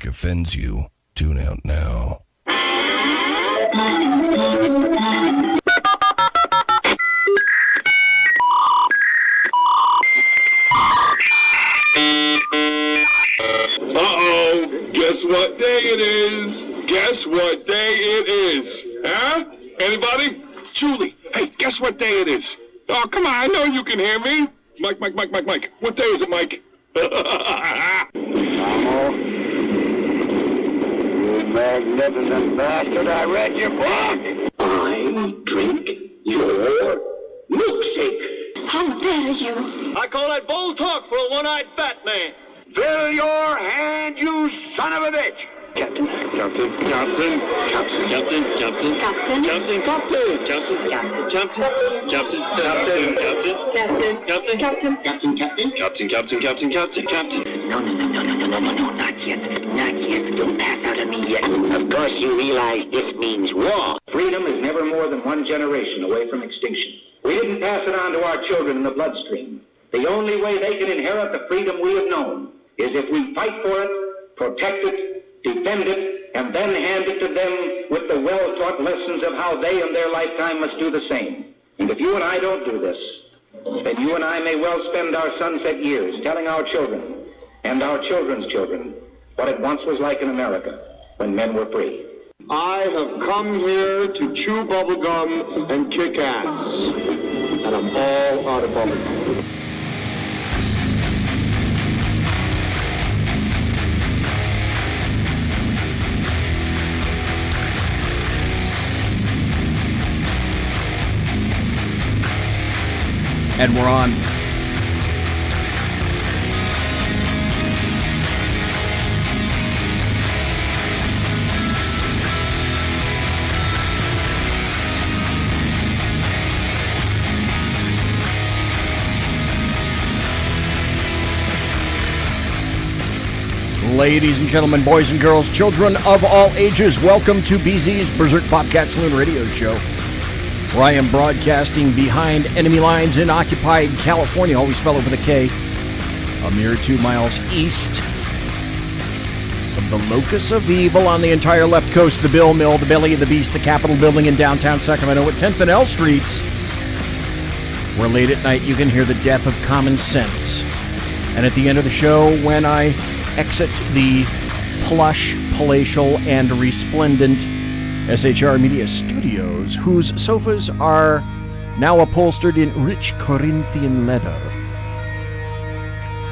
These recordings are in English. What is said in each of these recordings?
offends you, tune out now. Uh-oh, guess what day it is? Guess what day it is? Huh? Anybody? Julie, hey, guess what day it is? Oh, come on, I know you can hear me. Mike. What day is it, Mike? Mamo, you magnificent bastard, I read your book. I drink your milkshake. How dare you? I call that bold talk for a one-eyed fat man. Fill your hand, you son of a bitch. Captain. Captain. Captain. Captain. Captain. Captain. Captain. Captain. Captain. Captain. Captain. Captain. Captain. Captain. Captain. Captain. Captain. Captain. No, not yet. Don't pass out on me yet. Of course you realize this means war. Freedom is never more than one generation away from extinction. We didn't pass it on to our children in the bloodstream. The only way they can inherit the freedom we have known is if we fight for it, protect it, defend it, and then hand it to them with the well-taught lessons of how they in their lifetime must do the same. And if you and I don't do this, then you and I may well spend our sunset years telling our children and our children's children what it once was like in America when men were free. I have come here to chew bubblegum and kick ass. And I'm all out of bubblegum. And we're on. Ladies and gentlemen, boys and girls, children of all ages, welcome to BZ's Berserk Bobcat Saloon radio show, where I am broadcasting behind enemy lines in occupied California, always spelled with a K, a mere 2 miles east of the locus of evil on the entire left coast, the Bill Mill, the belly of the beast, the Capitol building in downtown Sacramento at 10th and L Streets, where late at night you can hear the death of common sense. And at the end of the show, when I exit the plush, palatial, and resplendent SHR Media Studios, whose sofas are now upholstered in rich Corinthian leather,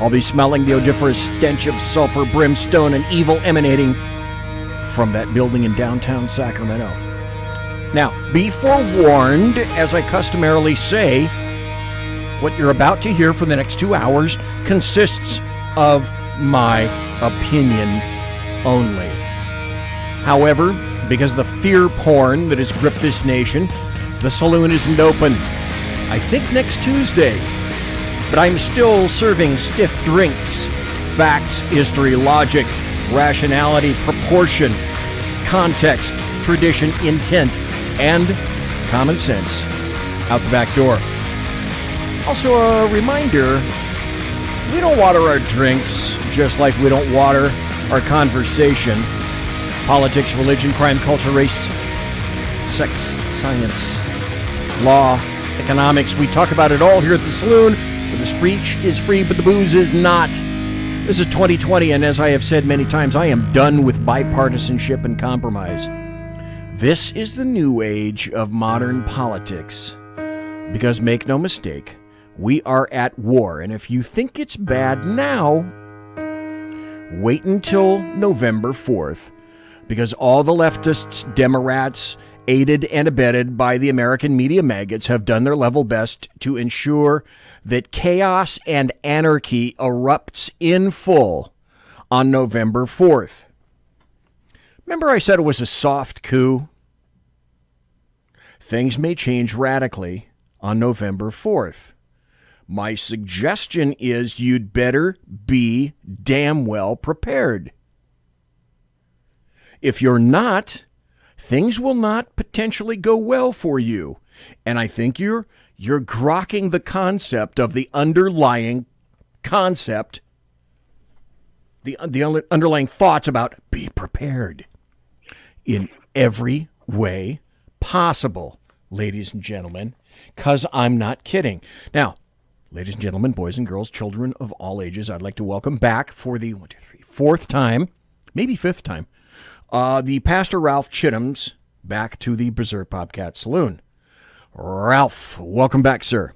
I'll be smelling the odoriferous stench of sulfur, brimstone, and evil emanating from that building in downtown Sacramento. Now, be forewarned, as I customarily say, what you're about to hear for the next 2 hours consists of my opinion only. However, because of the fear porn that has gripped this nation, the saloon isn't open. I think next Tuesday. But I'm still serving stiff drinks, facts, history, logic, rationality, proportion, context, tradition, intent, and common sense out the back door. Also a reminder, we don't water our drinks just like we don't water our conversation. Politics, religion, crime, culture, race, sex, science, law, economics. We talk about it all here at the saloon, where the speech is free, but the booze is not. This is 2020, and as I have said many times, I am done with bipartisanship and compromise. This is the new age of modern politics. Because make no mistake, we are at war, and if you think it's bad now, wait until November 4th. Because all the leftists, Democrats, aided and abetted by the American media maggots, have done their level best to ensure that chaos and anarchy erupts in full on November 4th. Remember I said it was a soft coup? Things may change radically on November 4th. My suggestion is you'd better be damn well prepared. If you're not, things will not potentially go well for you. And I think you're grokking the concept of the underlying concept the underlying thoughts about be prepared in every way possible, ladies and gentlemen, because I'm not kidding. Now, ladies and gentlemen, boys and girls, children of all ages, I'd like to welcome back for the fourth time, maybe fifth time, the Pastor Ralph Chittams back to the Berserk Bobcat Saloon. Ralph, welcome back, sir.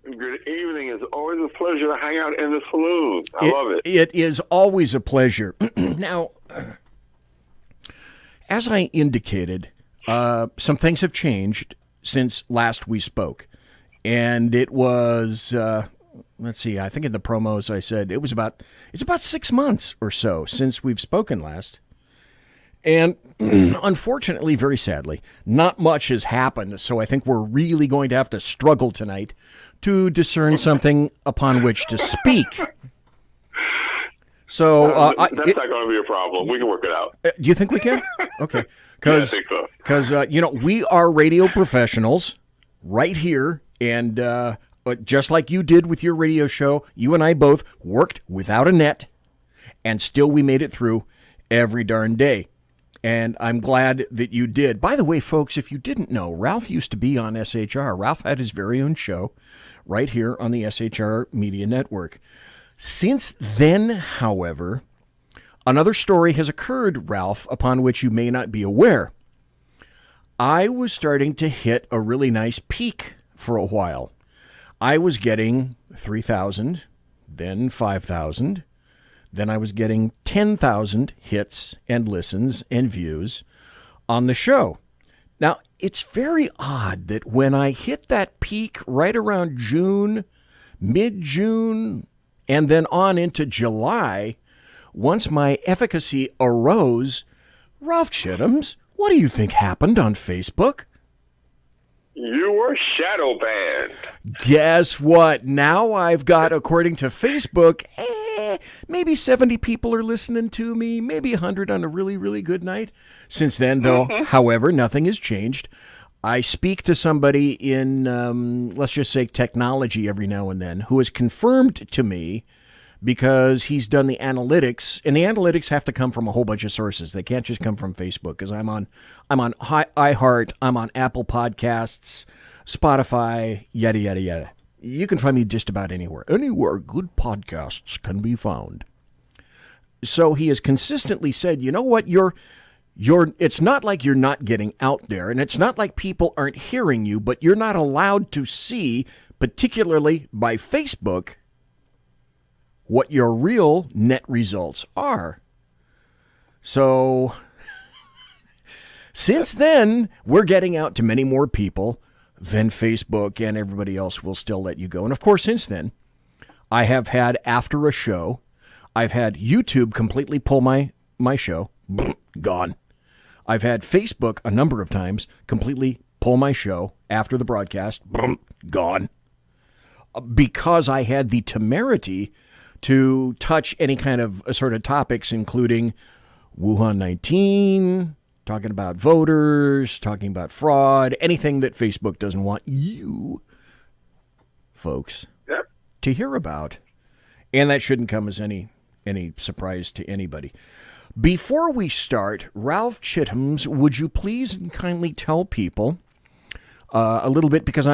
Good evening. It's always a pleasure to hang out in the saloon. I love it. It is always a pleasure. Now, as I indicated, some things have changed since last we spoke. And it was, let's see, I think in the promos I said it's about 6 months or so since we've spoken last. And unfortunately, very sadly, not much has happened, so I think we're really going to have to struggle tonight to discern something upon which to speak. So that's not going to be a problem. We can work it out. Do you think we can? Okay. Yeah, I think so. Because, we are radio professionals right here, and just like you did with your radio show, you and I both worked without a net, and still we made it through every darn day. And I'm glad that you did. By the way, folks, if you didn't know, Ralph used to be on SHR. Ralph had his very own show right here on the SHR Media Network. Since then, however, another story has occurred, Ralph, upon which you may not be aware. I was starting to hit a really nice peak for a while. I was getting 3,000, then 5,000. Then I was getting 10,000 hits and listens and views on the show. Now, it's very odd that when I hit that peak right around June, mid-June, and then on into July, once my efficacy arose, Ralph Chittams, what do you think happened on Facebook? You were shadow banned. Guess what? Now I've got, according to Facebook, maybe 70 people are listening to me, maybe 100 on a really, really good night. Since then, though, however, nothing has changed. I speak to somebody in, let's just say, technology every now and then who has confirmed to me, because he's done the analytics, and the analytics have to come from a whole bunch of sources. They can't just come from Facebook, because I'm on iHeart, I'm on Apple Podcasts, Spotify, yada, yada, yada. You can find me just about anywhere. Anywhere good podcasts can be found. So he has consistently said, you know what, it's not like you're not getting out there, and it's not like people aren't hearing you, but you're not allowed to see, particularly by Facebook, what your real net results are. So, since then, we're getting out to many more people than Facebook, and everybody else will still let you go. And of course, since then, I have had, after a show, I've had YouTube completely pull my show, gone. I've had Facebook a number of times completely pull my show after the broadcast, gone. Because I had the temerity to touch any kind of assorted topics, including Wuhan 19, talking about voters, talking about fraud, anything that Facebook doesn't want you, folks, to hear about. And that shouldn't come as any surprise to anybody. Before we start, Ralph Chittams, would you please and kindly tell people a little bit, because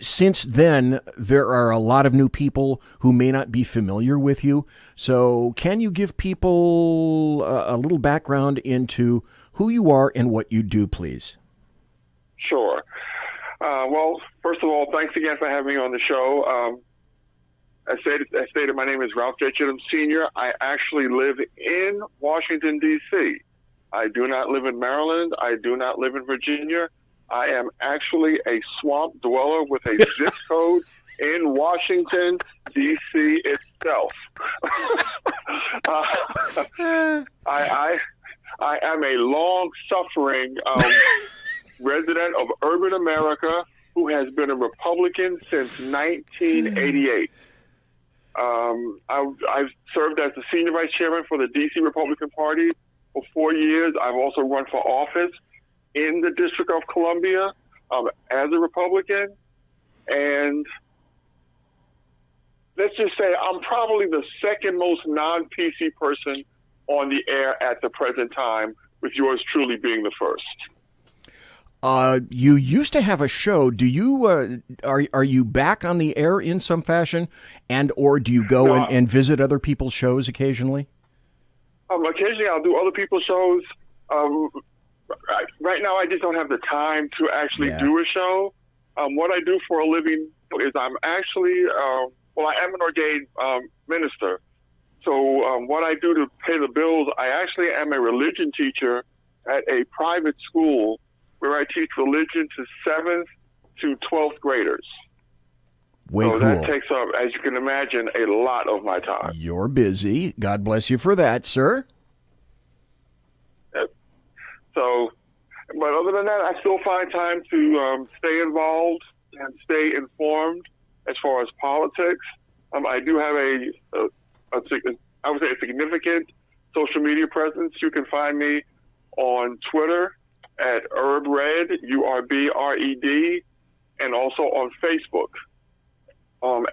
since then, there are a lot of new people who may not be familiar with you. So can you give people a little background into who you are and what you do, please? Sure. Well, first of all, thanks again for having me on the show. As stated, my name is Ralph J. Chittams Sr. I actually live in Washington, D.C. I do not live in Maryland. I do not live in Virginia. I am actually a swamp dweller with a zip code in Washington, D.C. itself. I am a long-suffering resident of urban America who has been a Republican since 1988. I've served as the senior vice chairman for the D.C. Republican Party for 4 years. I've also run for office in the District of Columbia as a Republican, and let's just say I'm probably the second most non-PC person on the air at the present time, with yours truly being the first. You used to have a show. Do you are you back on the air in some fashion, and or do you go and visit other people's shows occasionally? Occasionally, I'll do other people's shows. Right now, I just don't have the time to actually do a show. What I do for a living is I'm actually, I am an ordained minister. So what I do to pay the bills, I actually am a religion teacher at a private school where I teach religion to 7th to 12th graders. Way so cool. That takes up, as you can imagine, a lot of my time. You're busy. God bless you for that, sir. So, but other than that, I still find time to stay involved and stay informed as far as politics. I do have I would say a significant social media presence. You can find me on Twitter at UrbRed, URBRED, and also on Facebook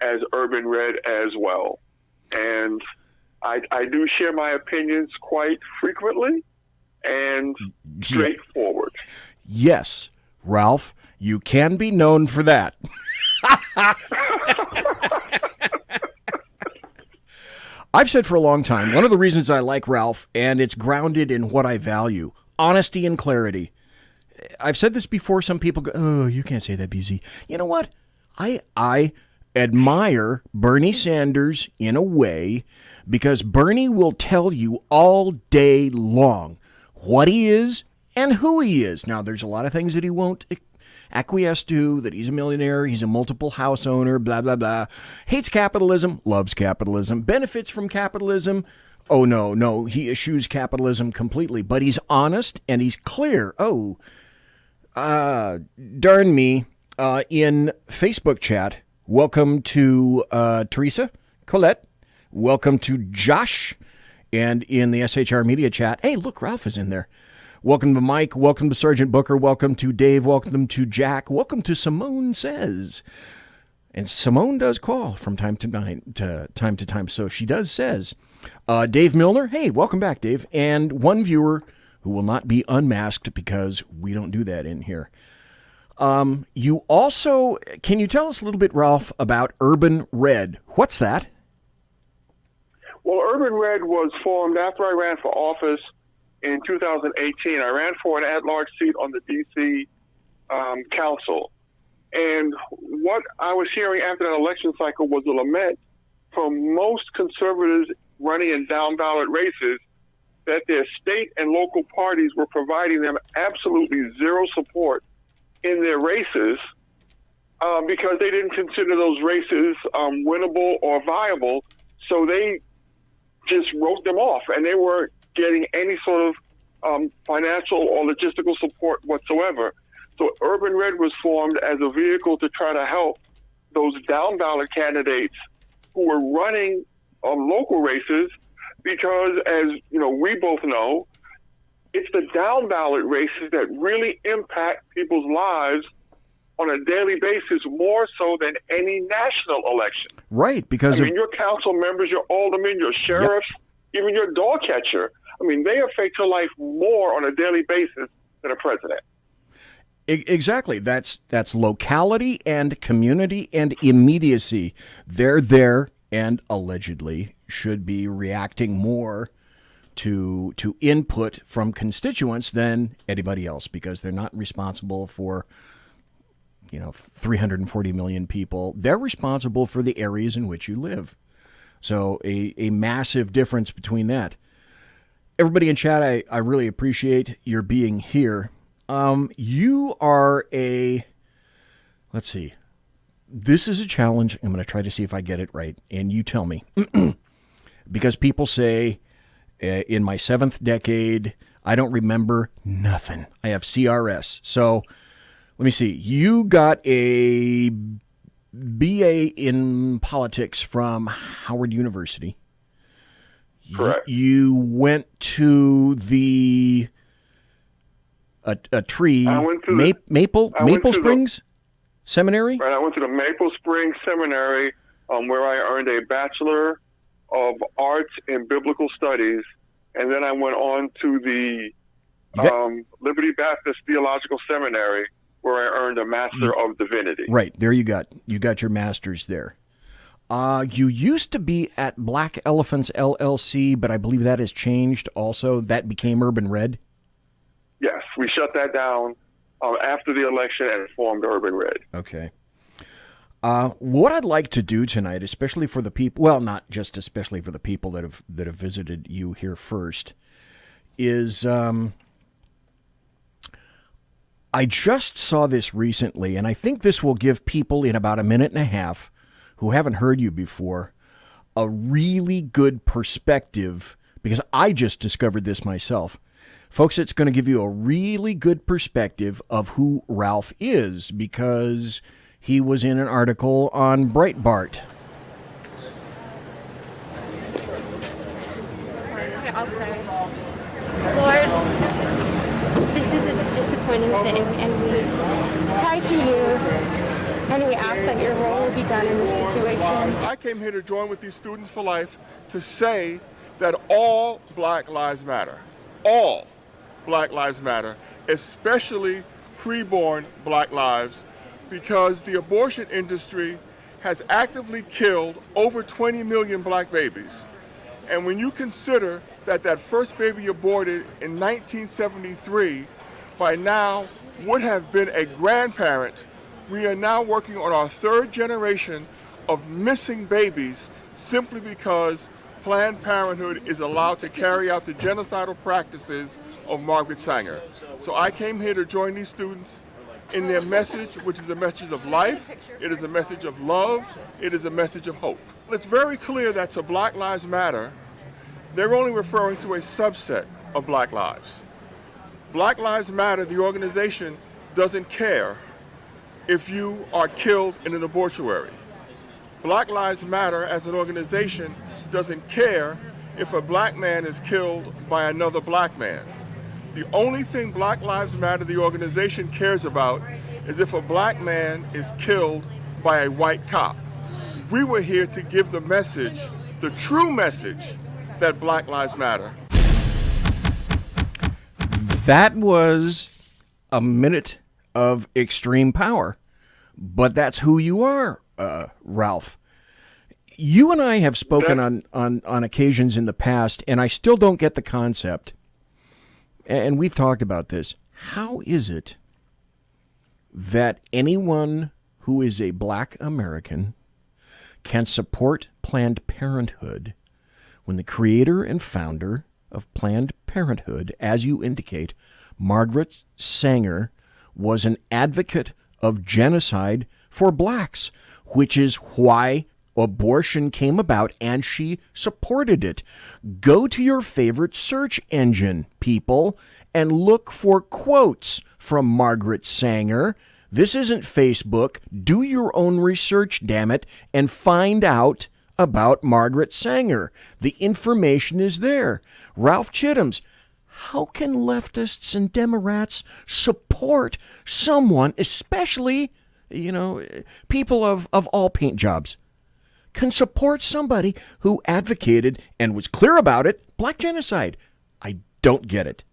as Urban Red as well. And I do share my opinions quite frequently and straightforward. Yes, Ralph, you can be known for that. I've said for a long time, one of the reasons I like Ralph, and it's grounded in what I value, honesty and clarity. I've said this before. Some people go, oh, you can't say that, BZ. You know what? I admire Bernie Sanders in a way because Bernie will tell you all day long what he is and who he is. Now, there's a lot of things that he won't acquiesce to, that he's a millionaire, he's a multiple house owner, blah, blah, blah. Hates capitalism, loves capitalism, benefits from capitalism. Oh, no, he eschews capitalism completely. But he's honest and he's clear. Oh, darn me. In Facebook chat, welcome to Teresa, Colette. Welcome to Josh. And in the SHR Media chat, hey, look, Ralph is in there. Welcome to Mike. Welcome to Sergeant Booker. Welcome to Dave. Welcome to Jack. Welcome to Simone Says. And Simone does call from time to time. So she does says. Dave Milner. Hey, welcome back, Dave. And one viewer who will not be unmasked because we don't do that in here. You also, can you tell us a little bit, Ralph, about Urban Red? What's that? Well, Urban Red was formed after I ran for office in 2018. I ran for an at-large seat on the D.C. Council. And what I was hearing after that election cycle was a lament from most conservatives running in down-ballot races that their state and local parties were providing them absolutely zero support in their races because they didn't consider those races winnable or viable. So they just wrote them off, and they weren't getting any sort of financial or logistical support whatsoever. So Urban Red was formed as a vehicle to try to help those down-ballot candidates who were running local races because, as you know, we both know, it's the down-ballot races that really impact people's lives on a daily basis more so than any national election. Right, because your council members, your aldermen, your sheriffs, even your dog catcher, they affect your life more on a daily basis than a president. Exactly. That's locality and community and immediacy. They're there and allegedly should be reacting more to input from constituents than anybody else because they're not responsible for 340 million people. They're responsible for the areas in which you live. So a massive difference between that. Everybody in chat, I really appreciate your being here. You are let's see. This is a challenge. I'm going to try to see if I get it right. And you tell me. Because people say, in my 7th decade, I don't remember nothing. I have CRS. So let me see. You got a BA in politics from Howard University. Correct. You went to a tree, Maple Springs Seminary? Right, I went to the Maple Springs Seminary where I earned a Bachelor of Arts in Biblical Studies, and then I went on to the Liberty Baptist Theological Seminary, where I earned a Master of Divinity. Right, there you got your master's there. You used to be at Black Elephants LLC, but I believe that has changed also. That became Urban Red? Yes, we shut that down after the election and formed Urban Red. Okay. What I'd like to do tonight, especially for the people, well, not just especially for the people that have visited you here first, is I just saw this recently, and I think this will give people in about a minute and a half who haven't heard you before a really good perspective, because I just discovered this myself. Folks, it's going to give you a really good perspective of who Ralph is, because he was in an article on Breitbart. I'll pray. Lord, this is a disappointing thing, and we cry to you, and we ask that your will will be done in this situation. I came here to join with these Students for Life to say that all Black lives matter. All Black lives matter, especially preborn Black lives, because the abortion industry has actively killed over 20 million Black babies. And when you consider that first baby aborted in 1973 by now would have been a grandparent, we are now working on our third generation of missing babies simply because Planned Parenthood is allowed to carry out the genocidal practices of Margaret Sanger. So I came here to join these students in their message, which is a message of life, it is a message of love, it is a message of hope. It's very clear that to Black Lives Matter, they're only referring to a subset of Black lives. Black Lives Matter, the organization, doesn't care if you are killed in an abortuary. Black Lives Matter as an organization doesn't care if a Black man is killed by another Black man. The only thing Black Lives Matter, the organization, cares about is if a Black man is killed by a white cop. We were here to give the message, the true message, that Black Lives Matter. That was a minute of extreme power, but that's who you are, Ralph. You and I have spoken on occasions in the past, and I still don't get the concept. And we've talked about this. How is it that anyone who is a Black American can support Planned Parenthood when the creator and founder of Planned Parenthood, as you indicate, Margaret Sanger, was an advocate of genocide for Blacks, which is why abortion came about, and she supported it. Go to your favorite search engine, people, and look for quotes from Margaret Sanger. This isn't Facebook. Do your own research, damn it, and find out about Margaret Sanger. The information is there. Ralph CHITTAMS, how can leftists and Democrats support someone, especially, people of all paint jobs, can support somebody who advocated and was clear about it, Black genocide? I don't get it.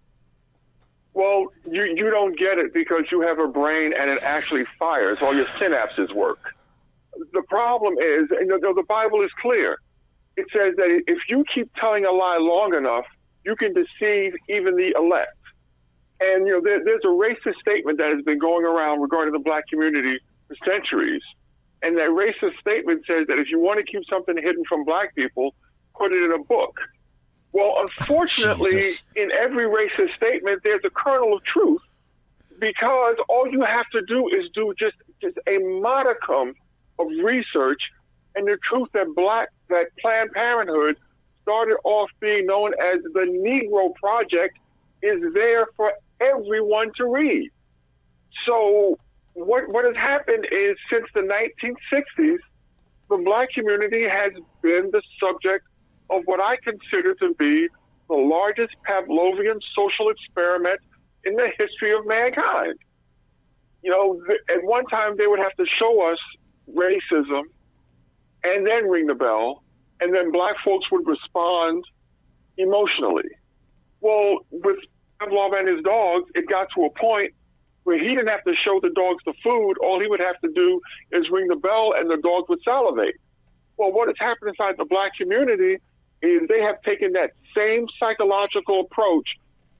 Well, you don't get it because you have a brain and it actually fires. All your synapses work. The problem is, the Bible is clear. It says that if you keep telling a lie long enough, you can deceive even the elect. And, there's a racist statement that has been going around regarding the Black community for centuries. And that racist statement says that if you want to keep something hidden from Black people, put it in a book. Well, unfortunately, in every racist statement, there's a kernel of truth, because all you have to do is do just a modicum of research, and the truth that Planned Parenthood started off being known as the Negro Project is there for everyone to read. So what has happened is, since the 1960s, the Black community has been the subject of what I consider to be the largest Pavlovian social experiment in the history of mankind. At one time they would have to show us racism and then ring the bell, and then black folks would respond emotionally. Well, with Pavlov and his dogs, it got to a point where he didn't have to show the dogs the food. All he would have to do is ring the bell, and the dogs would salivate. Well, what has happened inside the black community is they have taken that same psychological approach,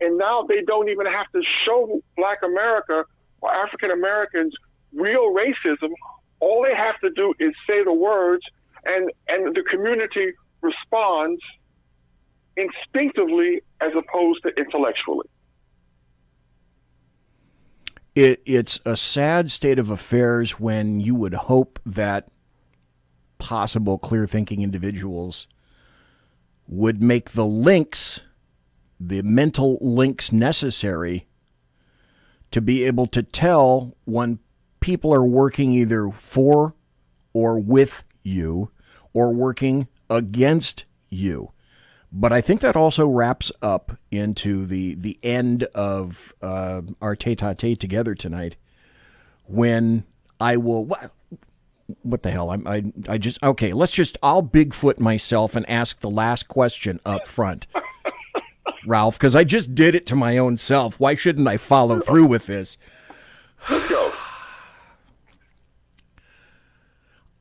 and now they don't even have to show black America or African Americans real racism. All they have to do is say the words, and the community responds instinctively as opposed to intellectually. It's a sad state of affairs when you would hope that possible clear-thinking individuals would make the links, the mental links necessary to be able to tell when people are working either for or with you or working against you. But I think that also wraps up into the end of our tete-a-tete together tonight, when I will... What the hell? I just... Okay, I'll Bigfoot myself and ask the last question up front, Ralph, because I just did it to my own self. Why shouldn't I follow through with this? Let's go.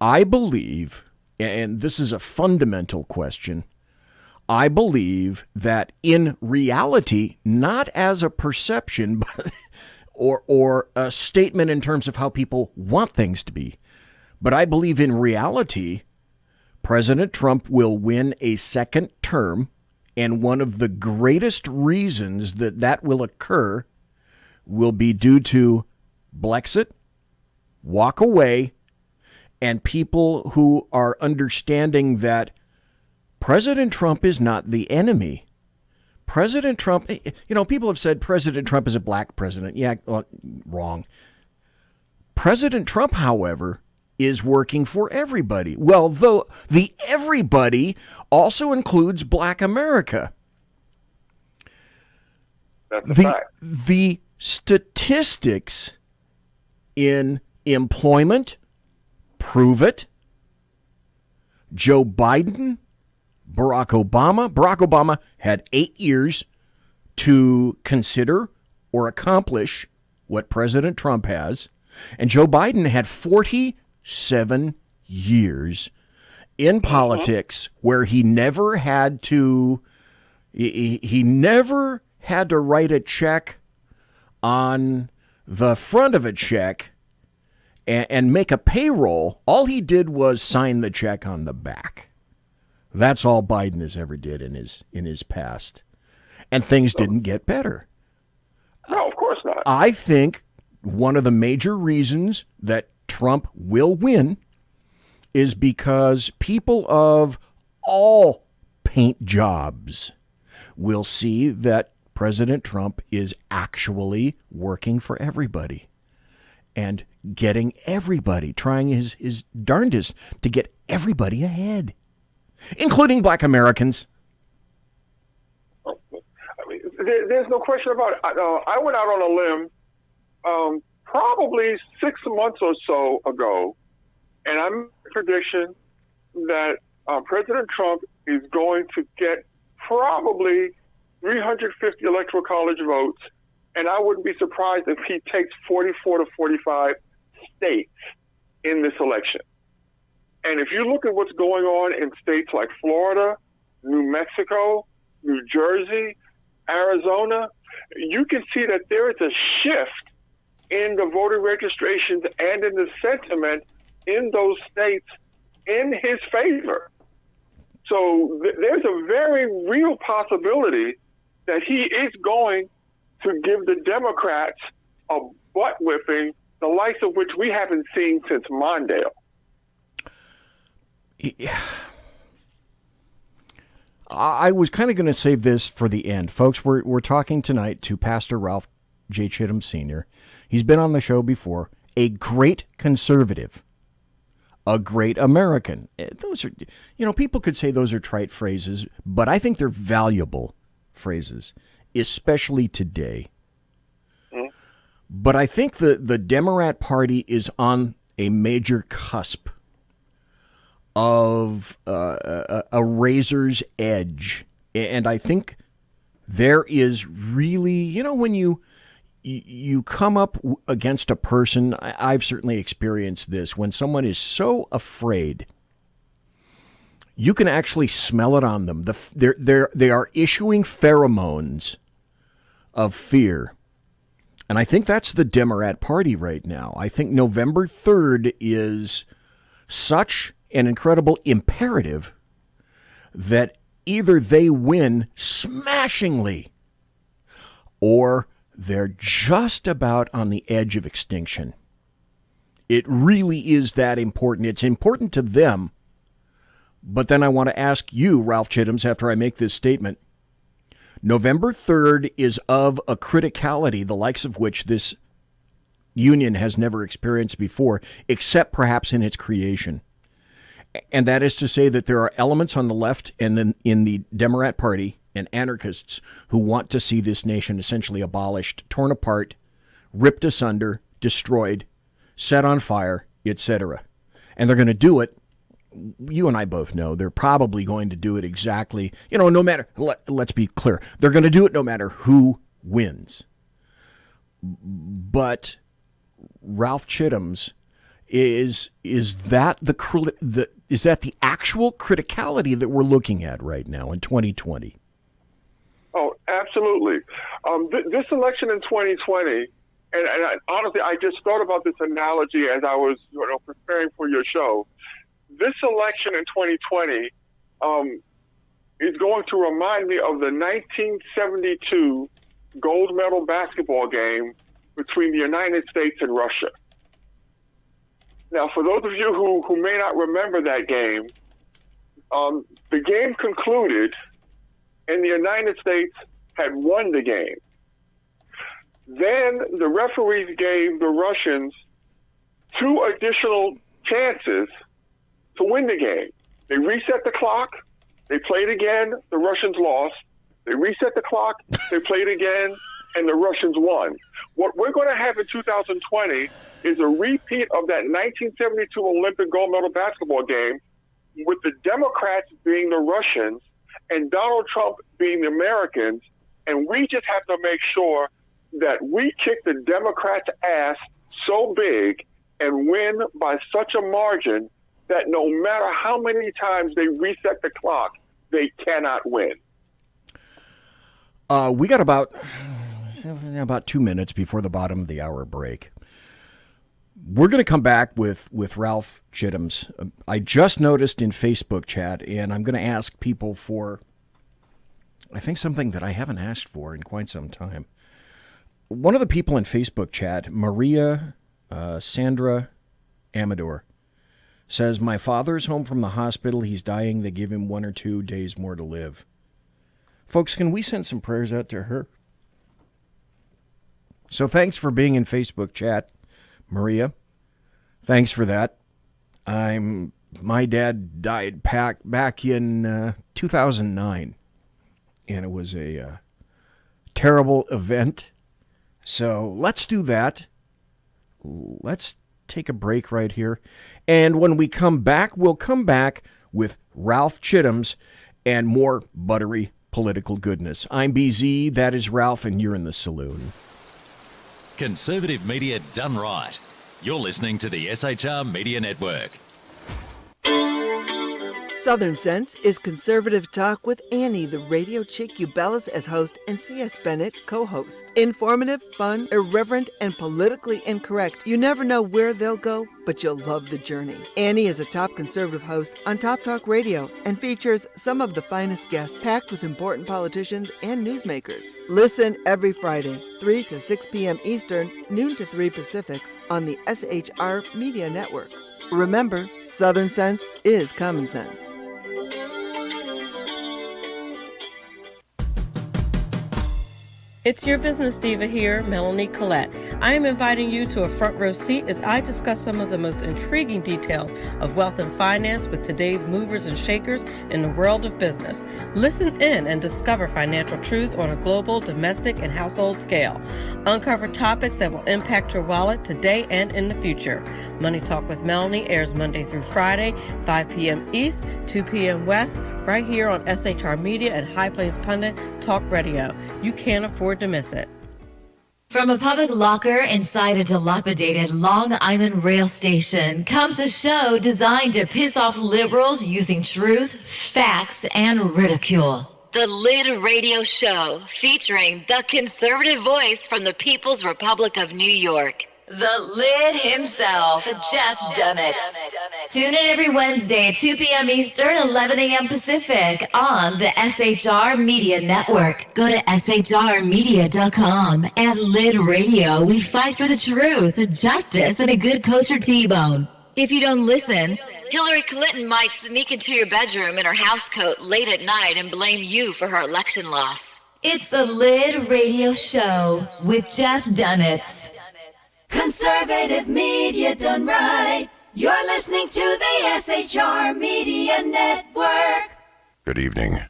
I believe, and this is a fundamental question, I believe that in reality, not as a perception, but or a statement in terms of how people want things to be, but I believe in reality, President Trump will win a second term, and one of the greatest reasons that will occur will be due to Brexit, walk away, and people who are understanding that President Trump is not the enemy. President Trump, people have said President Trump is a black president. Yeah, wrong. President Trump, however, is working for everybody. Well, though the everybody also includes black America. That's a fact. The statistics in employment prove it. Joe Biden, Barack Obama had 8 years to consider or accomplish what President Trump has. And Joe Biden had 47 years in politics where he never had to write a check on the front of a check and make a payroll. All he did was sign the check on the back. That's all Biden has ever did in his past. And things didn't get better. No, of course not. I think one of the major reasons that Trump will win is because people of all paint jobs will see that President Trump is actually working for everybody and getting everybody, trying his darndest to get everybody ahead, including black Americans. I mean, there's no question about it. I went out on a limb probably 6 months or so ago, and I made a prediction that President Trump is going to get probably 350 electoral college votes, and I wouldn't be surprised if he takes 44 to 45 states in this election. And if you look at what's going on in states like Florida, New Mexico, New Jersey, Arizona, you can see that there is a shift in the voter registrations and in the sentiment in those states in his favor. So there's a very real possibility that he is going to give the Democrats a butt whipping, the likes of which we haven't seen since Mondale. I was kind of going to save this for the end. Folks, we're talking tonight to Pastor Ralph J. Chittum Sr. He's been on the show before. A great conservative. A great American. Those are, people could say those are trite phrases, but I think they're valuable phrases, especially today. Mm-hmm. But I think the Democrat Party is on a major cusp of a razor's edge. And I think there is really, when you come up against a person, I've certainly experienced this, when someone is so afraid, you can actually smell it on them. They are issuing pheromones of fear. And I think that's the Democrat Party right now. I think November 3rd is such an incredible imperative that either they win smashingly or they're just about on the edge of extinction. It really is that important. It's important to them. But then I want to ask you, Ralph Chittams, after I make this statement, November 3rd is of a criticality, the likes of which this union has never experienced before, except perhaps in its creation. And that is to say that there are elements on the left and then in the Democrat Party and anarchists who want to see this nation essentially abolished, torn apart, ripped asunder, destroyed, set on fire, etc. And they're going to do it. You and I both know they're probably going to do it exactly, no matter, let's be clear, they're going to do it no matter who wins. But Ralph Chittams, is that the actual criticality that we're looking at right now in 2020? Oh, absolutely. This election in 2020, and honestly, I just thought about this analogy as I was preparing for your show. This election in 2020 is going to remind me of the 1972 gold medal basketball game between the United States and Russia. Now, for those of you who may not remember that game, the game concluded and the United States had won the game. Then the referees gave the Russians 2 additional chances to win the game. They reset the clock, they played again, the Russians lost. They reset the clock, they played again, and the Russians won. What we're going to have in 2020 is a repeat of that 1972 Olympic gold medal basketball game, with the Democrats being the Russians and Donald Trump being the Americans, and we just have to make sure that we kick the Democrats' ass so big and win by such a margin that no matter how many times they reset the clock, they cannot win. We got about 2 minutes before the bottom of the hour break. We're going to come back with Ralph Chittams. I just noticed in Facebook chat, and I'm going to ask people for, I think, something that I haven't asked for in quite some time. One of the people in Facebook chat, Maria Sandra Amador, says, my father's home from the hospital. He's dying. They give him 1 or 2 days more to live. Folks, can we send some prayers out to her? So thanks for being in Facebook chat, Maria. Thanks for that. My dad died back in 2009, and it was a terrible event. So let's do that. Let's take a break right here. And when we come back, we'll come back with Ralph Chittams and more buttery political goodness. I'm BZ, that is Ralph, and you're in the Saloon. Conservative media done right. You're listening to the SHR Media Network. Southern Sense is conservative talk with Annie, the radio chick you bellows as host, and C.S. Bennett co-host. Informative, fun, irreverent, and politically incorrect. You never know where they'll go, but you'll love the journey. Annie is a top conservative host on Top Talk Radio and features some of the finest guests packed with important politicians and newsmakers. Listen every Friday, 3 to 6 p.m. Eastern, noon to 3 Pacific, on the SHR Media Network. Remember, Southern Sense is common sense. It's your business diva here, Melanie Collette. I am inviting you to a front row seat as I discuss some of the most intriguing details of wealth and finance with today's movers and shakers in the world of business. Listen in and discover financial truths on a global, domestic, and household scale. Uncover topics that will impact your wallet today and in the future. Money Talk with Melanie airs Monday through Friday, 5 p.m. East, 2 p.m. West, right here on SHR Media and High Plains Pundit Talk Radio. You can't afford to miss it. From a public locker inside a dilapidated Long Island rail station comes a show designed to piss off liberals using truth, facts, and ridicule. The Lid Radio Show, featuring the conservative voice from the People's Republic of New York. The Lid himself, Jeff Dunnett. Tune in every Wednesday at 2 p.m. Eastern, 11 a.m. Pacific on the SHR Media Network. Go to shrmedia.com. At Lid Radio, we fight for the truth, justice, and a good kosher T-bone. If you don't listen, Hillary Clinton might sneak into your bedroom in her housecoat late at night and blame you for her election loss. It's the Lid Radio Show with Jeff Dunnett. Conservative media done right. You're listening to the SHR Media Network. Good evening.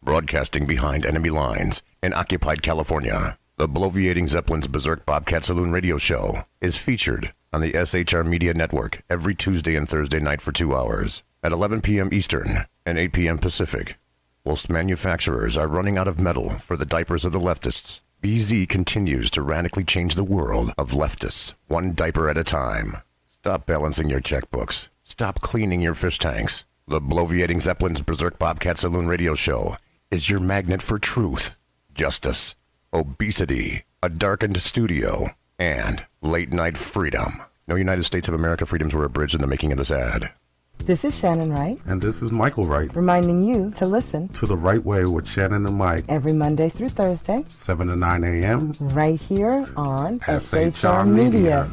Broadcasting behind enemy lines in occupied California, the bloviating Zeppelin's Berserk Bobcat Saloon radio show is featured on the SHR Media Network every Tuesday and Thursday night for 2 hours at 11 p.m. Eastern and 8 p.m. Pacific. Whilst manufacturers are running out of metal for the diapers of the leftists, BZ continues to radically change the world of leftists, one diaper at a time. Stop balancing your checkbooks. Stop cleaning your fish tanks. The bloviating Zeppelin's Berserk Bobcat Saloon radio show is your magnet for truth, justice, obesity, a darkened studio, and late-night freedom. No United States of America freedoms were abridged in the making of this ad. This is Shannon Wright. And this is Michael Wright. Reminding you to listen to The Right Way with Shannon and Mike. Every Monday through Thursday. 7 to 9 a.m. Right here on shrmedia.com.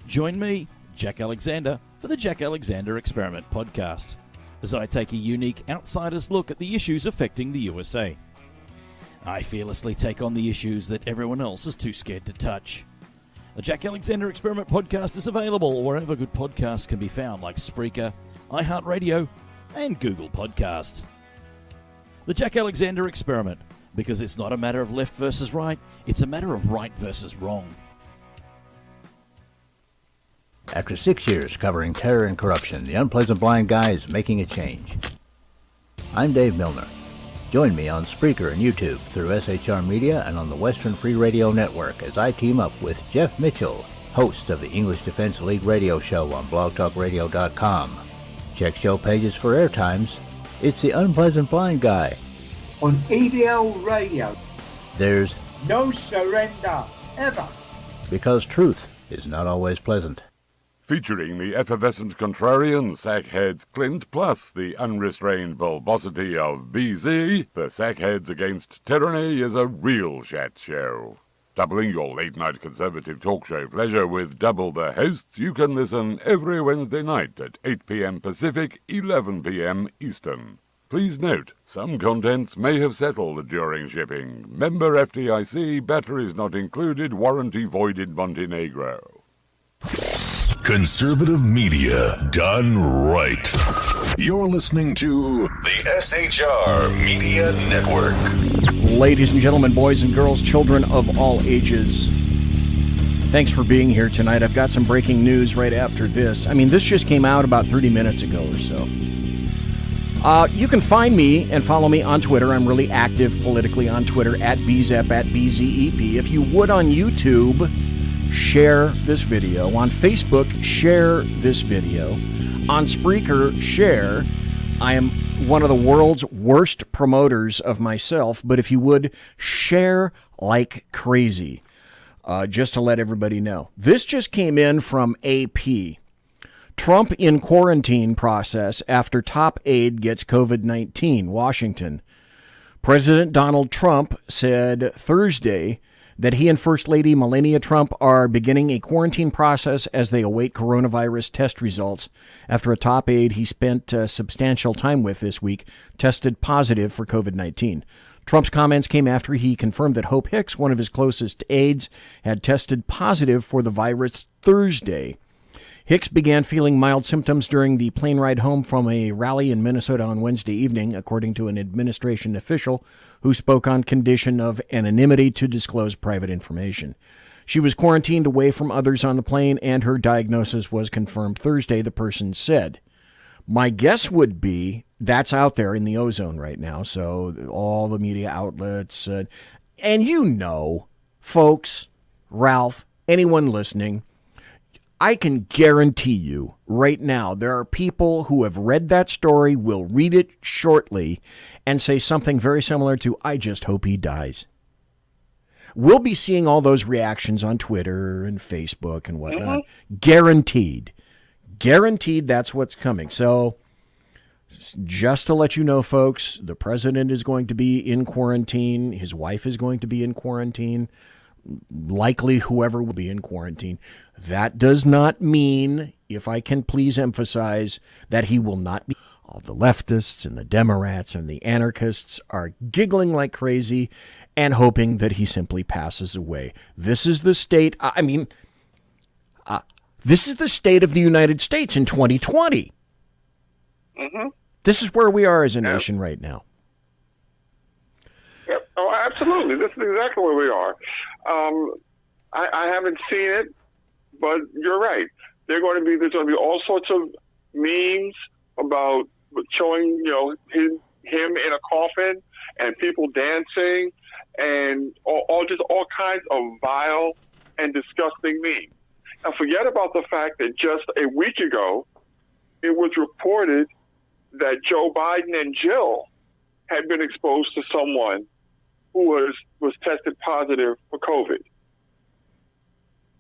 Join me, Jack Alexander, for the Jack Alexander Experiment podcast, as I take a unique outsider's look at the issues affecting the USA. I fearlessly take on the issues that everyone else is too scared to touch. The Jack Alexander Experiment podcast is available wherever good podcasts can be found, like Spreaker, iHeartRadio, and Google Podcast. The Jack Alexander Experiment, because it's not a matter of left versus right, it's a matter of right versus wrong. After 6 years covering terror and corruption, the Unpleasant Blind Guy is making a change. I'm Dave Milner. Join me on Spreaker and YouTube through SHR Media and on the Western Free Radio Network as I team up with Jeff Mitchell, host of the English Defense Elite radio show on blogtalkradio.com. Check show pages for airtimes. It's the Unpleasant Blind Guy. On EDL Radio. There's no surrender, ever. Because truth is not always pleasant. Featuring the effervescent contrarian Sackheads Clint, plus the unrestrained bulbosity of BZ, the Sackheads Against Tyranny is a real chat show. Doubling your late-night conservative talk show pleasure with double the hosts, you can listen every Wednesday night at 8 p.m. Pacific, 11 p.m. Eastern. Please note, some contents may have settled during shipping. Member FDIC, batteries not included, warranty voided Montenegro. Conservative media done right. You're listening to the SHR Media Network. Ladies and gentlemen, boys and girls, children of all ages, thanks for being here tonight. I've got some breaking news right after this. I mean, this just came out about 30 minutes ago or so. You can find me and follow me on Twitter. I'm really active politically on Twitter, at BZEP, at BZEP. If you would on YouTube, share this video. On Facebook, share this video. On Spreaker, share. I am one of the world's worst promoters of myself, but if you would, share like crazy, just to let everybody know. This just came in from AP. Trump in quarantine process after top aide gets COVID-19, Washington. President Donald Trump said Thursday that he and First Lady Melania Trump are beginning a quarantine process as they await coronavirus test results after a top aide he spent substantial time with this week tested positive for COVID-19. Trump's comments came after he confirmed that Hope Hicks, one of his closest aides, had tested positive for the virus Thursday. Hicks began feeling mild symptoms during the plane ride home from a rally in Minnesota on Wednesday evening, according to an administration official who spoke on condition of anonymity to disclose private information. She was quarantined away from others on the plane, and her diagnosis was confirmed Thursday, the person said. My guess would be that's out there in the ozone right now, so all the media outlets, and you know, folks, Ralph, anyone listening, I can guarantee you right now there are people who have read that story, will read it shortly, and say something very similar to, I just hope he dies. We'll be seeing all those reactions on Twitter and Facebook and whatnot. Mm-hmm. Guaranteed. Guaranteed that's what's coming. So just to let you know, folks, the president is going to be in quarantine. His wife is going to be in quarantine. Likely whoever will be in quarantine. That does not mean, if I can please emphasize, that he will not be. All the leftists and the Democrats and the anarchists are giggling like crazy and hoping that he simply passes away. This is the state, this is the state of the United States in 2020. Mm-hmm. This is where we are as a nation right now. Yep. Oh, absolutely. This is exactly where we are. I haven't seen it, but you're right. There's going to be all sorts of memes about showing, him in a coffin and people dancing and all kinds of vile and disgusting memes. Now, forget about the fact that just a week ago, it was reported that Joe Biden and Jill had been exposed to someone who was tested positive for COVID.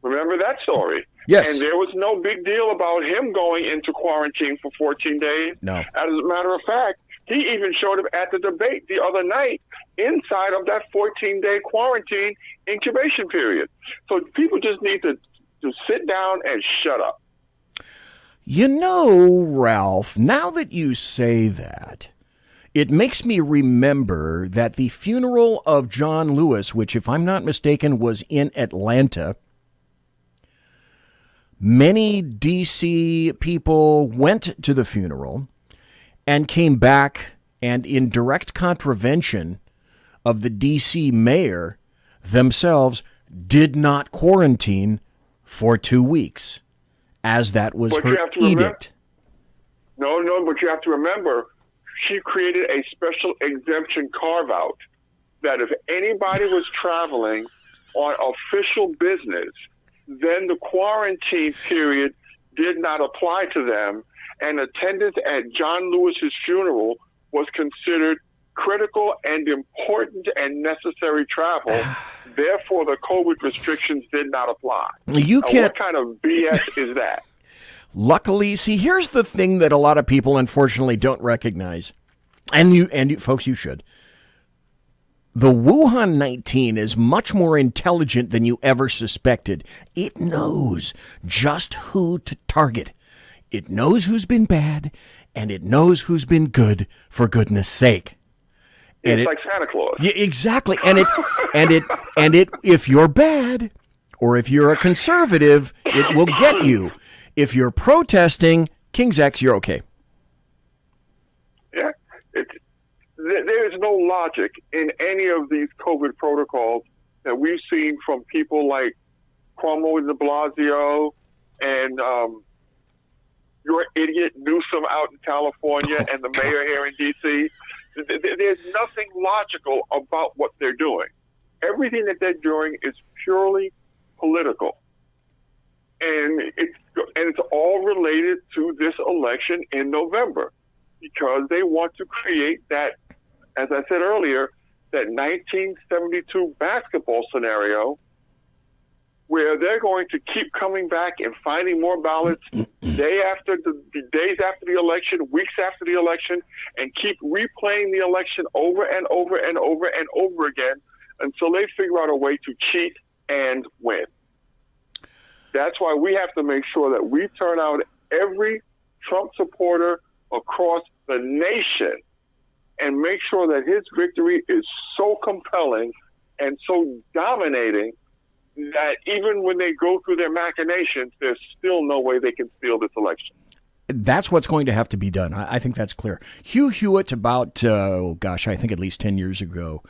Remember that story? Yes. And there was no big deal about him going into quarantine for 14 days. No. As a matter of fact, he even showed up at the debate the other night inside of that 14-day quarantine incubation period. So people just need to sit down and shut up. You know, Ralph, now that you say that, it makes me remember that the funeral of John Lewis, which, if I'm not mistaken, was in Atlanta, many D.C. people went to the funeral and came back, and in direct contravention of the D.C. mayor themselves, did not quarantine for 2 weeks, as that was her edict. No, but you have to remember, she created a special exemption carve-out that if anybody was traveling on official business, then the quarantine period did not apply to them, and attendance at John Lewis's funeral was considered critical and important and necessary travel. Therefore, the COVID restrictions did not apply. You can't. What kind of BS is that? Luckily, see, here's the thing that a lot of people unfortunately don't recognize, and you folks, you should. The Wuhan 19 is much more intelligent than you ever suspected. It knows just who to target. It knows who's been bad, and it knows who's been good, for goodness sake. It's like Santa Claus. Yeah, exactly. And it, if you're bad, or if you're a conservative, it will get you. If you're protesting, King's X, you're okay. Yeah. There's no logic in any of these COVID protocols that we've seen from people like Cuomo and de Blasio and your idiot Newsom out in California and the mayor here in D.C. There's nothing logical about what they're doing. Everything that they're doing is purely political. And it's all related to this election in November, because they want to create that, as I said earlier, that 1972 basketball scenario where they're going to keep coming back and finding more ballots days after the election, weeks after the election, and keep replaying the election over and over and over and over again until they figure out a way to cheat and win. That's why we have to make sure that we turn out every Trump supporter across the nation and make sure that his victory is so compelling and so dominating that even when they go through their machinations, there's still no way they can steal this election. That's what's going to have to be done. I think that's clear. Hugh Hewitt, about, I think at least 10 years ago,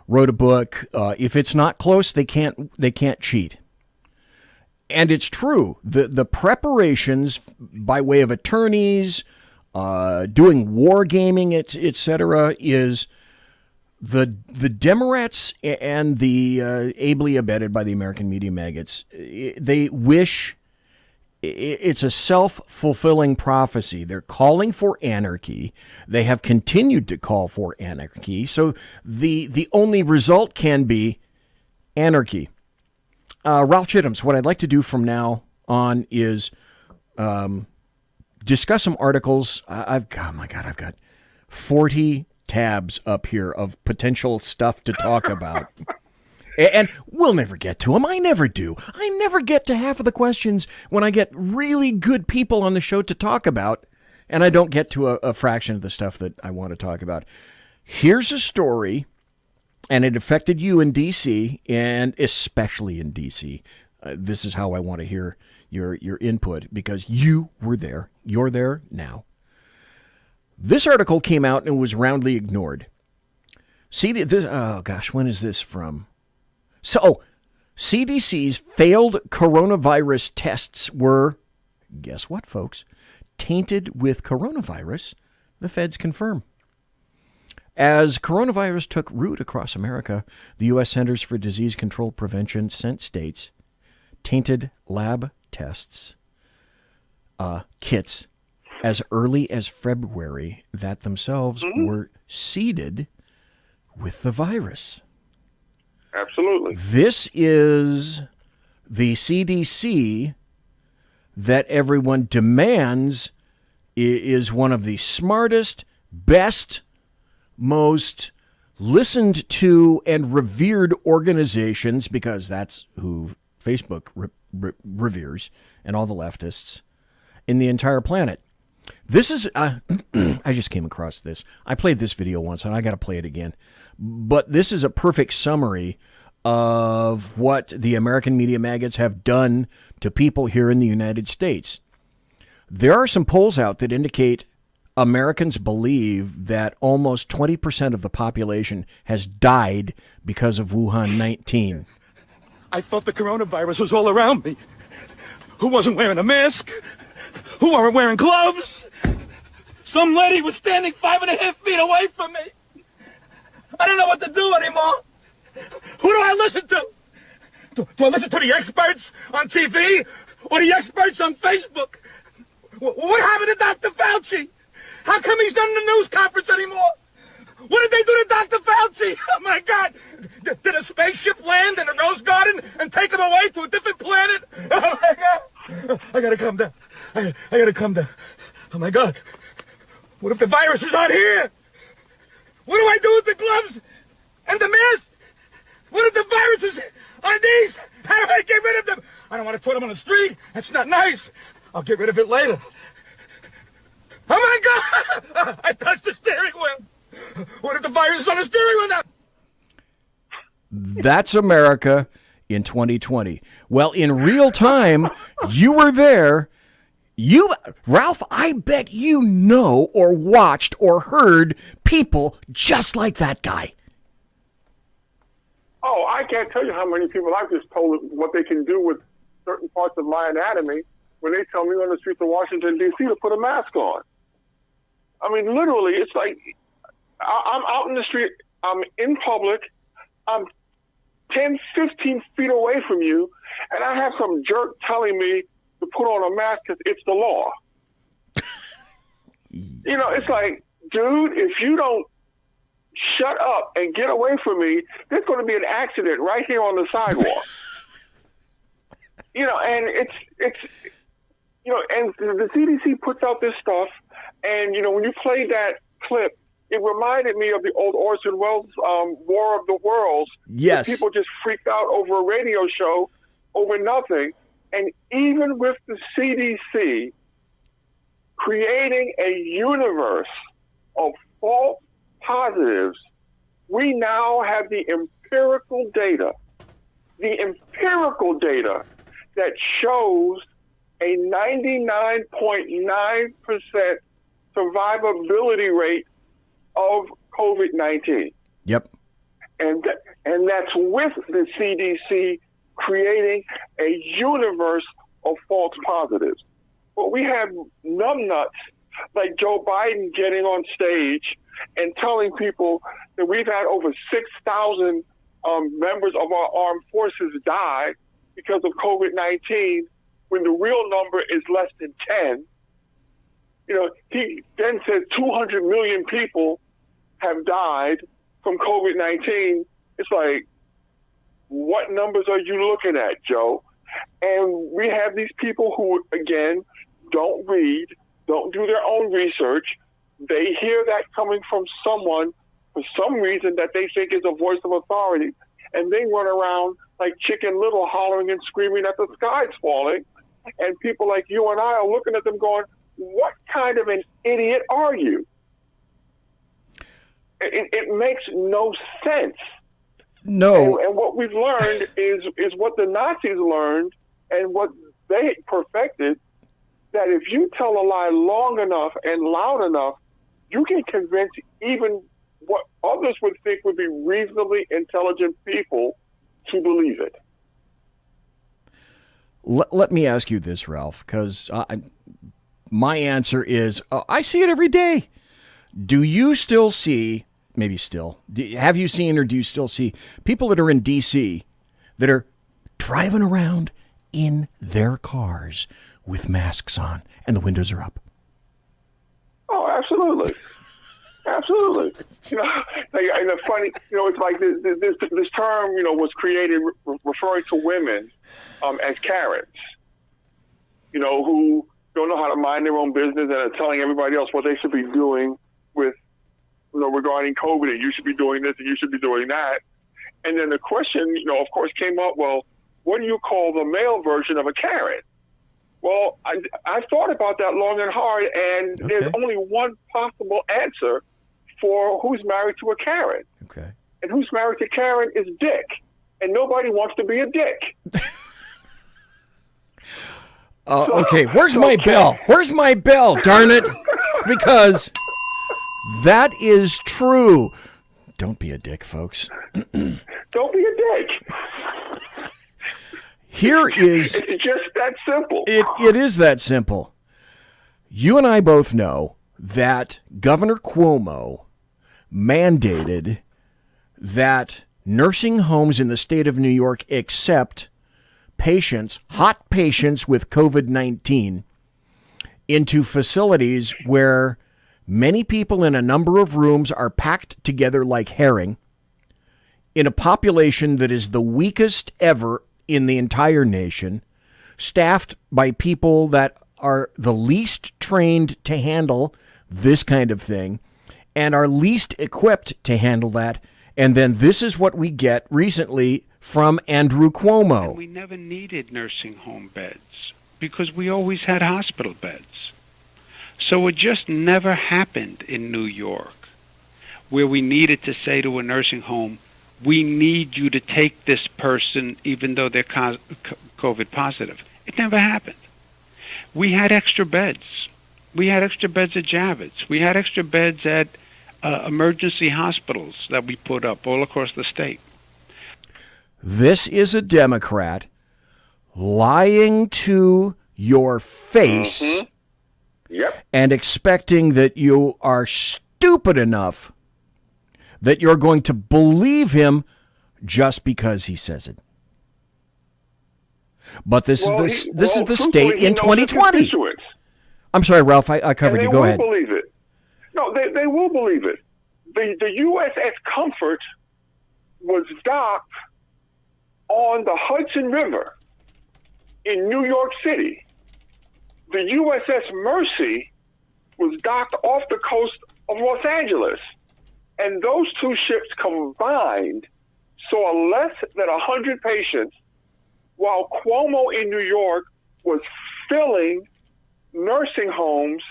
wrote a book, If It's Not Close, They Can't Cheat. And it's true. The preparations by way of attorneys, doing war gaming, et cetera, is the Democrats and the ably abetted by the American media maggots. They wish it's a self-fulfilling prophecy. They're calling for anarchy. They have continued to call for anarchy. So the only result can be anarchy. Ralph Chittams, what I'd like to do from now on is discuss some articles. I've got 40 tabs up here of potential stuff to talk about. And we'll never get to them. I never do. I never get to half of the questions when I get really good people on the show to talk about, and I don't get to a fraction of the stuff that I want to talk about. Here's a story, and it affected you in D.C., and especially in D.C. This is how I want to hear your input, because you were there. You're there now. This article came out and was roundly ignored. When is this from? CDC's failed coronavirus tests were, guess what, folks, tainted with coronavirus, the feds confirm. As coronavirus took root across America, the U.S. Centers for Disease Control Prevention sent states tainted lab tests, kits, as early as February that themselves were seeded with the virus. Absolutely. This is the CDC that everyone demands is one of the smartest, best, most listened to and revered organizations, because that's who Facebook reveres and all the leftists in the entire planet. This is, I just came across this. I played this video once and I got to play it again. But this is a perfect summary of what the American media maggots have done to people here in the United States. There are some polls out that indicate Americans believe that almost 20% of the population has died because of Wuhan 19. I thought the coronavirus was all around me. Who wasn't wearing a mask? Who weren't wearing gloves? Some lady was standing 5.5 feet away from me. I don't know what to do anymore. Who do I listen to? Do I listen to the experts on TV or the experts on Facebook? What happened to Dr. Fauci? How come he's not in the news conference anymore? What did they do to Dr. Fauci? Oh, my God. Did a spaceship land in a rose garden and take him away to a different planet? Oh, my God. I got to calm down. I got to calm down. Oh, my God. What if the virus is out here? What do I do with the gloves and the mask? What if the virus is on these? How do I get rid of them? I don't want to throw them on the street. That's not nice. I'll get rid of it later. Oh, my God! I touched the steering wheel. What if the virus is on the steering wheel now? That's America in 2020. Well, in real time, you were there. Ralph, I bet you know or watched or heard people just like that guy. Oh, I can't tell you how many people I've just told what they can do with certain parts of my anatomy when they tell me on the streets of Washington, D.C. to put a mask on. I mean, literally, it's like I'm out in the street, I'm in public, I'm 10, 15 feet away from you, and I have some jerk telling me to put on a mask because it's the law. You know, it's like, dude, if you don't shut up and get away from me, there's going to be an accident right here on the sidewalk. You know, and it's you know, and the CDC puts out this stuff, and, you know, when you play that clip, it reminded me of the old Orson Welles War of the Worlds. Yes. People just freaked out over a radio show over nothing. And even with the CDC creating a universe of false positives, we now have the empirical data that shows a 99.9% survivability rate of COVID-19. Yep. And that's with the CDC creating a universe of false positives. But we have numbnuts like Joe Biden getting on stage and telling people that we've had over 6,000 members of our armed forces die because of COVID-19 when the real number is less than 10. You know, he then said 200 million people have died from COVID-19. It's like, what numbers are you looking at, Joe? And we have these people who, again, don't read, don't do their own research. They hear that coming from someone for some reason that they think is a voice of authority, and they run around like Chicken Little hollering and screaming that the sky's falling. And people like you and I are looking at them going, what kind of an idiot are you? It makes no sense. No. And what we've learned is what the Nazis learned and what they perfected, that if you tell a lie long enough and loud enough, you can convince even what others would think would be reasonably intelligent people to believe it. Let me ask you this, Ralph, because my answer is I see it every day. Do you still see, maybe still, have you seen or do you still see people that are in D.C. that are driving around in their cars with masks on and the windows are up? Oh, absolutely. Absolutely. You know, and the funny, you know, it's like this term, you know, was created referring to women as Karens, you know, who don't know how to mind their own business and are telling everybody else what they should be doing with, you know, regarding COVID, and you should be doing this and you should be doing that. And then the question, you know, of course, came up, well, what do you call the male version of a Karen? Well, I thought about that long and hard, and there's only one possible answer for who's married to a Karen. Okay. And who's married to Karen is Dick. And nobody wants to be a dick. Okay, where's my bell? Where's my bell, darn it? Because that is true. Don't be a dick, folks. Don't be a dick. Here is... It's just that simple. It is that simple. You and I both know that Governor Cuomo mandated that nursing homes in the state of New York accept patients, hot patients with COVID-19, into facilities where many people in a number of rooms are packed together like herring in a population that is the weakest ever in the entire nation, staffed by people that are the least trained to handle this kind of thing and are least equipped to handle that. And then this is what we get recently from Andrew Cuomo. And we never needed nursing home beds because we always had hospital beds. So it just never happened in New York where we needed to say to a nursing home, we need you to take this person even though they're COVID positive. It never happened. We had extra beds. We had extra beds at Javits. We had extra beds at emergency hospitals that we put up all across the state. This is a Democrat lying to your face and expecting that you are stupid enough that you're going to believe him just because he says it. But this is the state in 2020. I'm sorry, Ralph, I covered you. Go ahead. They will believe it. No, they will believe it. The USS Comfort was docked on the Hudson River in New York City. The USS Mercy was docked off the coast of Los Angeles. And those two ships combined saw less than 100 patients, while Cuomo in New York was filling nursing homes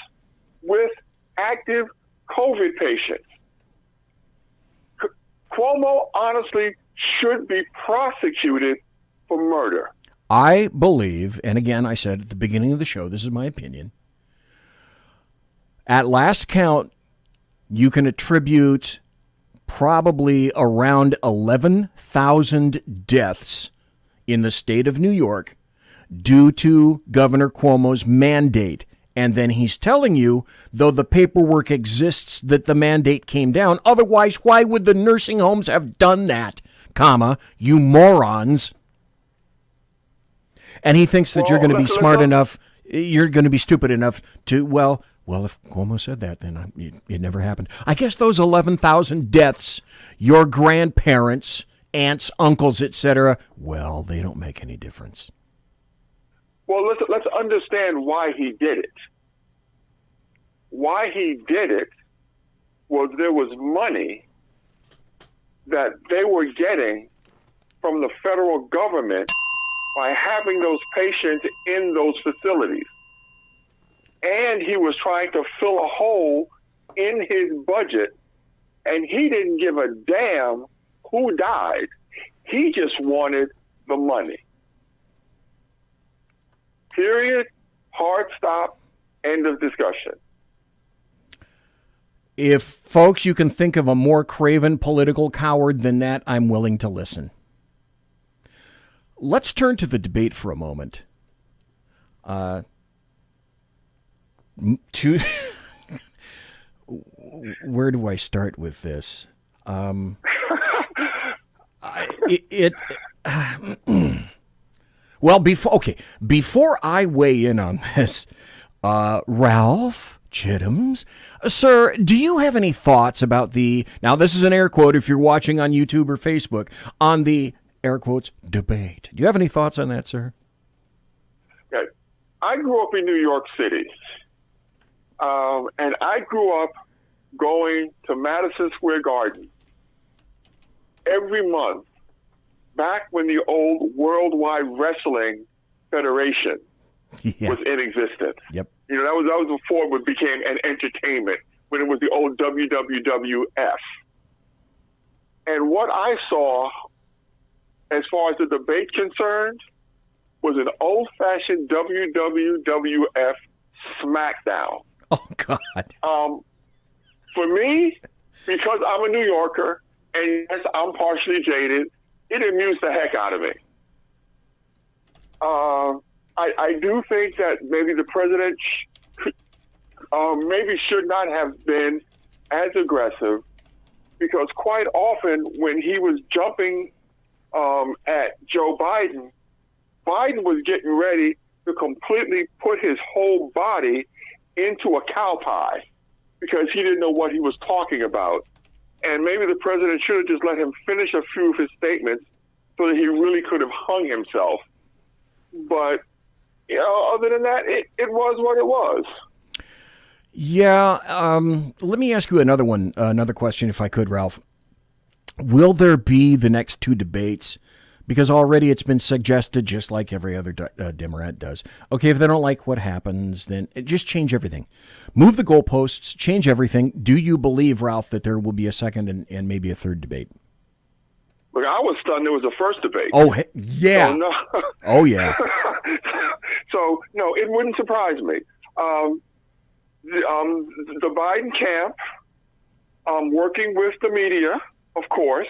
with active COVID patients. Cuomo honestly should be prosecuted for murder. I believe, and again, I said at the beginning of the show, this is my opinion. At last count, you can attribute probably around 11,000 deaths in the state of New York due to Governor Cuomo's mandate. And then he's telling you, though the paperwork exists, that the mandate came down. Otherwise, why would the nursing homes have done that, comma, you morons? And he thinks that you're going to be smart enough, you're going to be stupid enough to, well, if Cuomo said that, then it never happened. I guess those 11,000 deaths, your grandparents, aunts, uncles, etc., well, they don't make any difference. Well, let's understand why he did it. Why he did it was there was money that they were getting from the federal government by having those patients in those facilities. And he was trying to fill a hole in his budget, and he didn't give a damn who died. He just wanted the money. Period. Hard stop. End of discussion. If, folks, you can think of a more craven political coward than that, I'm willing to listen. Let's turn to the debate for a moment. Where do I start with this? Well, before I weigh in on this, Ralph Chittams, sir, do you have any thoughts about now this is an air quote if you're watching on YouTube or Facebook, on the, air quotes, debate? Do you have any thoughts on that, sir? Okay. I grew up in New York City, and I grew up going to Madison Square Garden every month, back when the old Worldwide Wrestling Federation was in existence. Yep. You know, that was before it became an entertainment, when it was the old WWF. And what I saw, as far as the debate concerned, was an old-fashioned WWF SmackDown. Oh, God. For me, because I'm a New Yorker, and yes, I'm partially jaded, it amused the heck out of me. I do think that maybe the president maybe should not have been as aggressive, because quite often when he was jumping at Joe Biden, Biden was getting ready to completely put his whole body into a cow pie because he didn't know what he was talking about. And maybe the president should have just let him finish a few of his statements so that he really could have hung himself. But, you know, other than that, it was what it was. Yeah. Let me ask you another question, if I could, Ralph. Will there be the next two debates? Because already it's been suggested, just like every other Democrat does. Okay, if they don't like what happens, then just change everything. Move the goalposts, change everything. Do you believe, Ralph, that there will be a second and maybe a third debate? Look, I was stunned there was a first debate. Oh, yeah. So, no. Oh, yeah. So, no, it wouldn't surprise me. The Biden camp, working with the media, of course,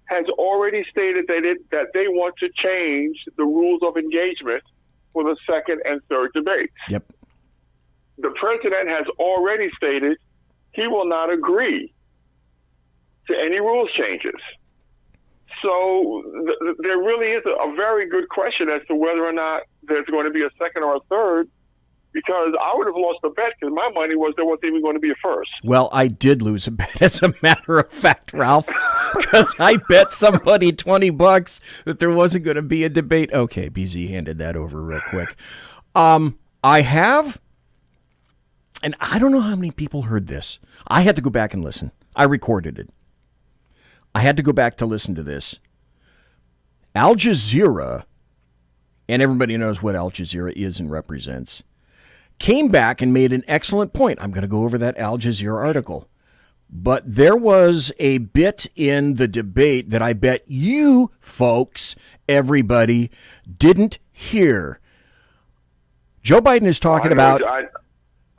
has already stated that they want to change the rules of engagement for the second and third debates. Yep. The president has already stated he will not agree to any rules changes. So there really is a very good question as to whether or not there's going to be a second or a third, because I would have lost the bet because my money was there wasn't even going to be a first. Well, I did lose a bet, as a matter of fact, Ralph, because I bet somebody $20 that there wasn't going to be a debate. Okay, BZ handed that over real quick. I have, and I don't know how many people heard this. I had to go back and listen. I recorded it. I had to go back to listen to this. Al Jazeera, and everybody knows what Al Jazeera is and represents, came back and made an excellent point. I'm going to go over that Al Jazeera article. But there was a bit in the debate that I bet you folks, everybody, didn't hear. Joe Biden is talking about...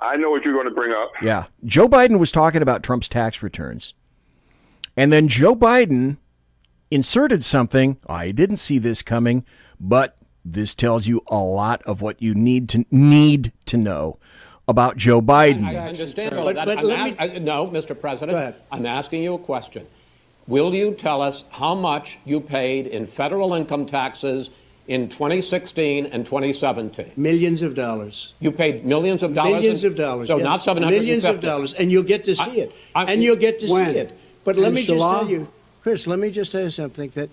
I know what you're going to bring up. Yeah. Joe Biden was talking about Trump's tax returns. And then Joe Biden inserted something. I didn't see this coming, but this tells you a lot of what you need to know about Joe Biden. I understand all that. No, Mr. President, I'm asking you a question. Will you tell us how much you paid in federal income taxes in 2016 and 2017? Millions of dollars. You paid millions of dollars? Millions of dollars, So yes. not 750? Millions of dollars, and you'll get to see it. And you'll get to see it. But let me just tell you, Chris, let me just say something, that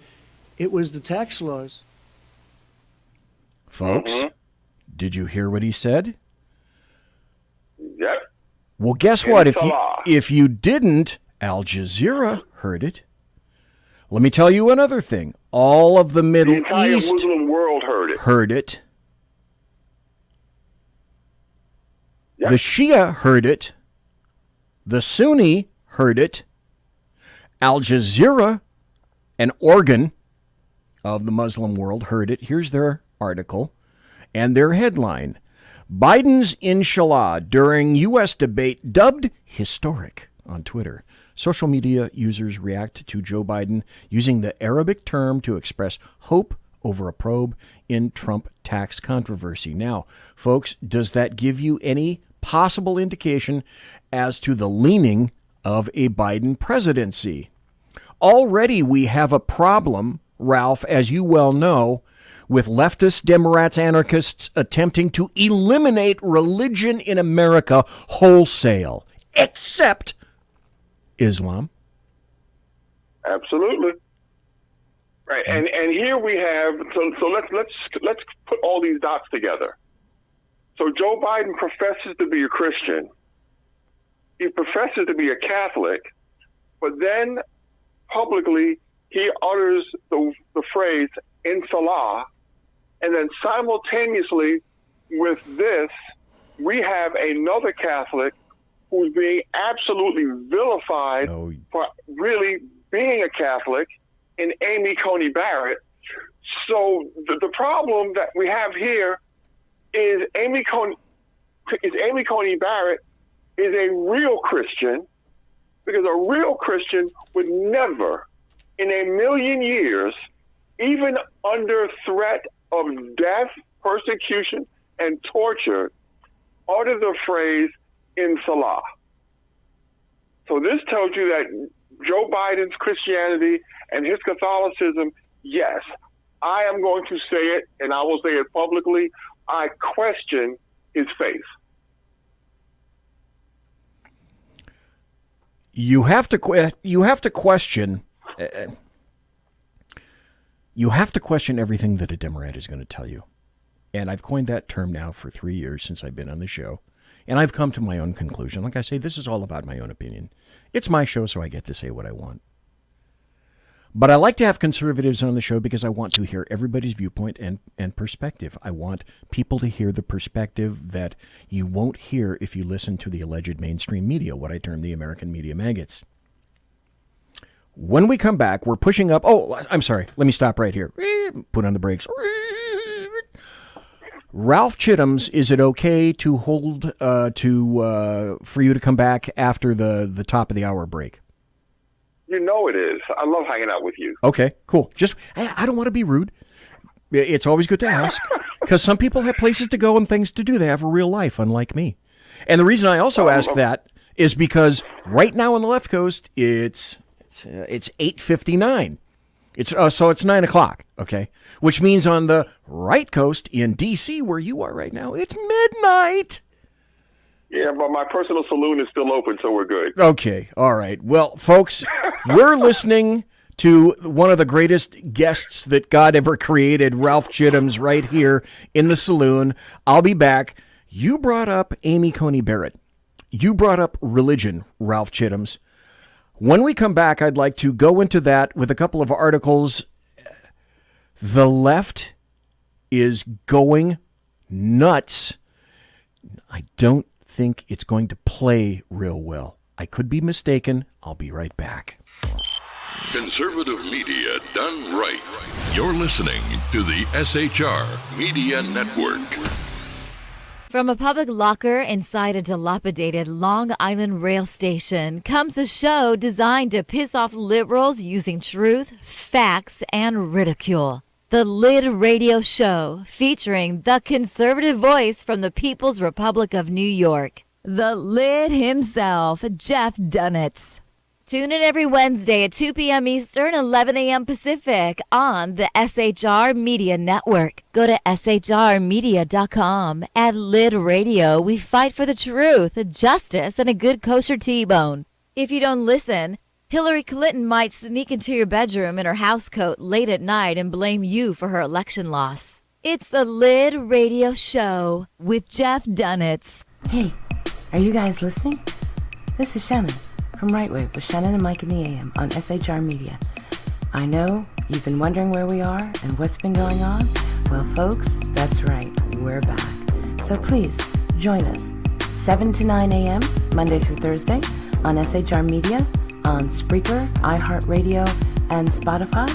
it was the tax laws. Folks, did you hear what he said? Yep. Well, guess what? If you didn't, Al Jazeera heard it. Let me tell you another thing. All of the Middle East Muslim world heard it. Yep. The Shia heard it. The Sunni heard it. Al Jazeera, an organ of the Muslim world, heard it. Here's their article and their headline. Biden's inshallah during U.S. debate dubbed historic on Twitter. Social media users react to Joe Biden using the Arabic term to express hope over a probe in Trump tax controversy. Now, folks, does that give you any possible indication as to the leaning of a Biden presidency? Already we have a problem, Ralph, as you well know, with leftist Democrats, anarchists attempting to eliminate religion in America wholesale, except Islam. Absolutely. Right, and here we have. So let's put all these dots together. So Joe Biden professes to be a Christian. He professes to be a Catholic, but then publicly he utters the phrase "in Salah," and then simultaneously with this, we have another Catholic who's being absolutely vilified for really being a Catholic in Amy Coney Barrett. So the problem that we have here is Amy Coney Barrett is a real Christian, because a real Christian would never in a million years, even under threat of death, persecution, and torture, utter the phrase "in Salah." So this tells you that Joe Biden's Christianity and his Catholicism, yes, I am going to say it, and I will say it publicly, I question his faith. You have to question everything that a Democrat is going to tell you. And I've coined that term now for 3 years since I've been on the show. And I've come to my own conclusion. Like I say, this is all about my own opinion. It's my show, so I get to say what I want. But I like to have conservatives on the show because I want to hear everybody's viewpoint and perspective. I want people to hear the perspective that you won't hear if you listen to the alleged mainstream media, what I term the American media maggots. When we come back, we're pushing up. Oh, I'm sorry. Let me stop right here. Put on the brakes. Ralph Chittams, is it okay to hold for you to come back after the top of the hour break? You know it is. I love hanging out with you. Okay, cool. I don't want to be rude. It's always good to ask, because some people have places to go and things to do. They have a real life, unlike me. And the reason I also ask that is because right now on the left coast, it's 8:59. So it's 9 o'clock, okay? Which means on the right coast in D.C., where you are right now, it's midnight. Yeah, but my personal saloon is still open, so we're good. Okay, all right. Well, folks, we're listening to one of the greatest guests that God ever created, Ralph Chittams, right here in the saloon. I'll be back. You brought up Amy Coney Barrett. You brought up religion, Ralph Chittams. When we come back, I'd like to go into that with a couple of articles. The left is going nuts. I don't think it's going to play real well. I could be mistaken. I'll be right back. Conservative media done right. You're listening to the SHR Media Network. From a public locker inside a dilapidated Long Island rail station comes a show designed to piss off liberals using truth, facts, and ridicule. The Lid Radio Show, featuring the conservative voice from the People's Republic of New York, the Lid himself, Jeff Dunitz. Tune in every Wednesday at 2 p.m. Eastern, 11 a.m. Pacific on the SHR Media Network. Go to shrmedia.com. At Lid Radio, we fight for the truth, justice, and a good kosher T-bone. If you don't listen, Hillary Clinton might sneak into your bedroom in her housecoat late at night and blame you for her election loss. It's the Lid Radio Show with Jeff Dunitz. Hey, are you guys listening? This is Shannon from Right Way with Shannon and Mike in the AM on SHR Media. I know you've been wondering where we are and what's been going on. Well, folks, that's right. We're back. So please join us 7 to 9 a.m. Monday through Thursday on SHR Media, on Spreaker, iHeartRadio, and Spotify,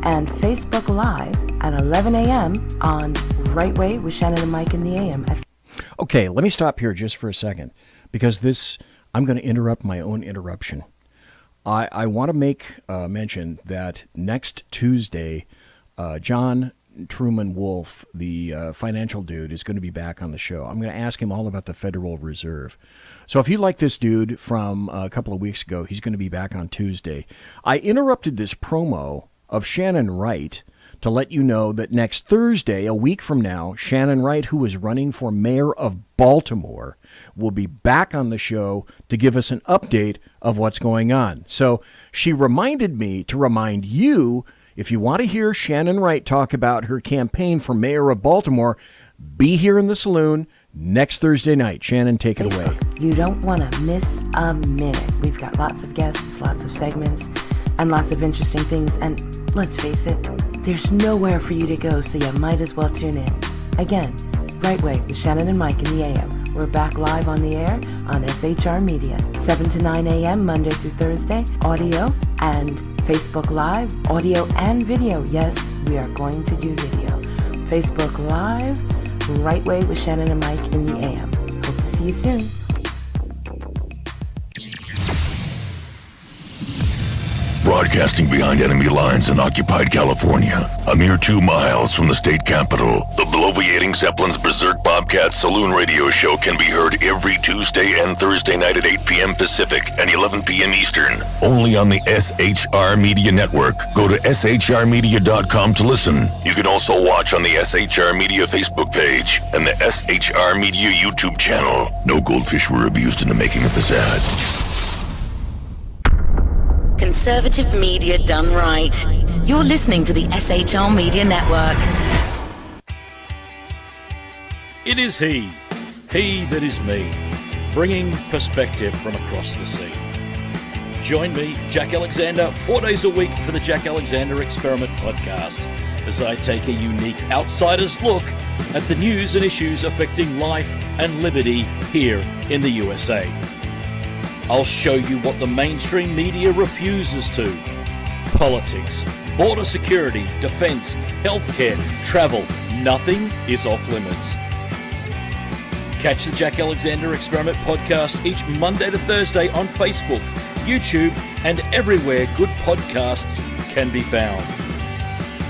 and Facebook Live at 11 a.m. on Right Way with Shannon and Mike in the AM. Okay, let me stop here just for a second, because I'm going to interrupt my own interruption. I want to make mention that next Tuesday, John Truman Wolf, the financial dude, is going to be back on the show. I'm going to ask him all about the Federal Reserve. So if you like this dude from a couple of weeks ago, he's going to be back on Tuesday. I interrupted this promo of Shannon Wright to let you know that next Thursday, a week from now, Shannon Wright, who is running for mayor of Baltimore, will be back on the show to give us an update of what's going on. So she reminded me to remind you, if you want to hear Shannon Wright talk about her campaign for mayor of Baltimore, be here in the Saloon next Thursday night. Shannon, take it away. You don't want to miss a minute. We've got lots of guests, lots of segments, and lots of interesting things. And let's face it, there's nowhere for you to go, so you might as well tune in. Again, Right Way with Shannon and Mike in the AM. We're back live on the air on SHR Media, 7 to 9 a.m. Monday through Thursday, audio and Facebook Live, audio and video. Yes, we are going to do video. Facebook Live, Right Way with Shannon and Mike in the AM. Hope to see you soon. Broadcasting behind enemy lines in occupied California, a mere 2 miles from the state capital, the bloviating Zeppelin's Berserk Bobcat Saloon radio show can be heard every Tuesday and Thursday night at 8 p.m. Pacific and 11 p.m. Eastern, only on the SHR Media Network. Go to shrmedia.com to listen. You can also watch on the SHR Media Facebook page and the SHR Media YouTube channel. No goldfish were abused in the making of this ad. Conservative media done right. You're listening to the SHR Media Network. It is he that is me, bringing perspective from across the sea. Join me, Jack Alexander, 4 days a week for the Jack Alexander Experiment podcast, as I take a unique outsider's look at the news and issues affecting life and liberty here in the USA. I'll show you what the mainstream media refuses to. Politics, border security, defense, healthcare, travel, nothing is off limits. Catch the Jack Alexander Experiment podcast each Monday to Thursday on Facebook, YouTube, and everywhere good podcasts can be found.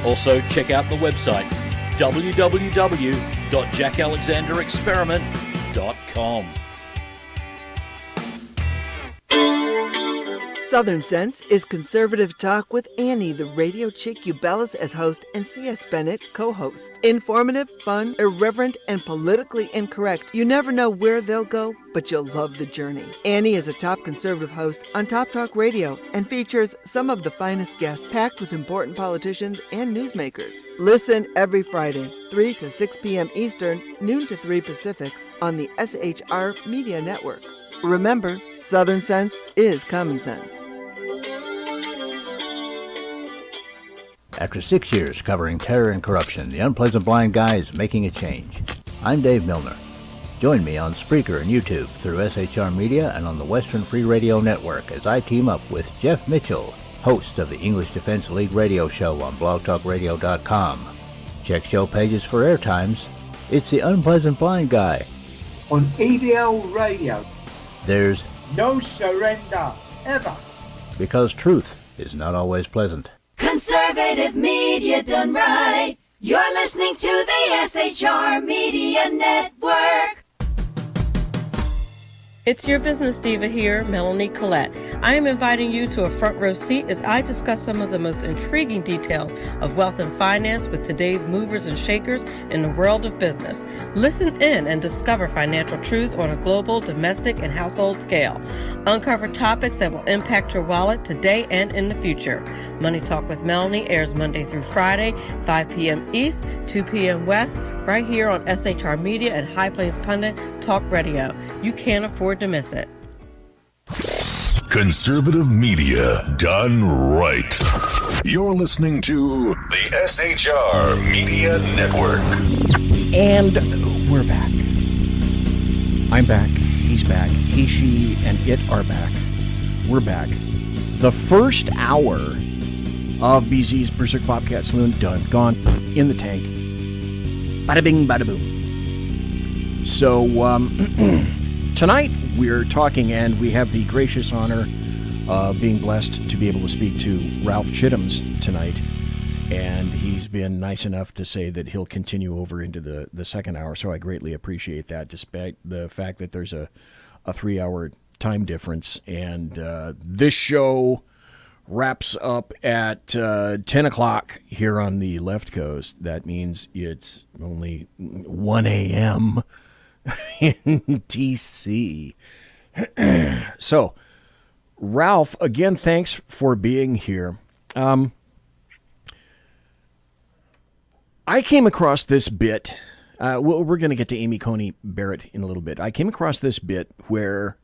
Also, check out the website www.jackalexanderexperiment.com. Southern Sense is conservative talk with Annie, the radio chick you bellows as host, and C.S. Bennett co-host. Informative, fun, irreverent, and politically incorrect. You never know where they'll go, but you'll love the journey. Annie is a top conservative host on Top Talk Radio and features some of the finest guests packed with important politicians and newsmakers. Listen every Friday, 3 to 6 p.m. Eastern, noon to 3 Pacific, on the SHR Media Network. Remember, Southern Sense is common sense. After 6 years covering terror and corruption, the unpleasant blind guy is making a change. I'm Dave Milner. Join me on Spreaker and YouTube through SHR Media and on the Western Free Radio Network as I team up with Jeff Mitchell, host of the English Defense League radio show on blogtalkradio.com. Check show pages for airtimes. It's the Unpleasant Blind Guy. On EDL Radio. There's no surrender, ever. Because truth is not always pleasant. Conservative media done right. You're listening to the SHR Media Network. It's your business diva here, Melanie Collette. I am inviting you to a front row seat as I discuss some of the most intriguing details of wealth and finance with today's movers and shakers in the world of business. Listen in and discover financial truths on a global, domestic, and household scale. Uncover topics that will impact your wallet today and in the future. Money Talk with Melanie airs Monday through Friday, 5 p.m. East, 2 p.m. West, right here on SHR Media and High Plains Pundit Talk Radio. You can't afford to miss it. Conservative media done right. You're listening to the SHR Media Network. And we're back. I'm back. He's back. He, she, and it are back. We're back. The first hour of BZ's Berserk Bobcat Saloon done. Gone. In the tank. Bada bing, bada boom. So, tonight we're talking, and we have the gracious honor of being blessed to be able to speak to Ralph CHITTAMS tonight. And he's been nice enough to say that he'll continue over into the second hour, so I greatly appreciate that, despite the fact that there's a 3-hour time difference. And this show wraps up at 10 o'clock here on the left coast. That means it's only 1 a.m. in D.C. So, Ralph, again, thanks for being here. I came across this bit. We're going to get to Amy Coney Barrett in a little bit. I came across this bit where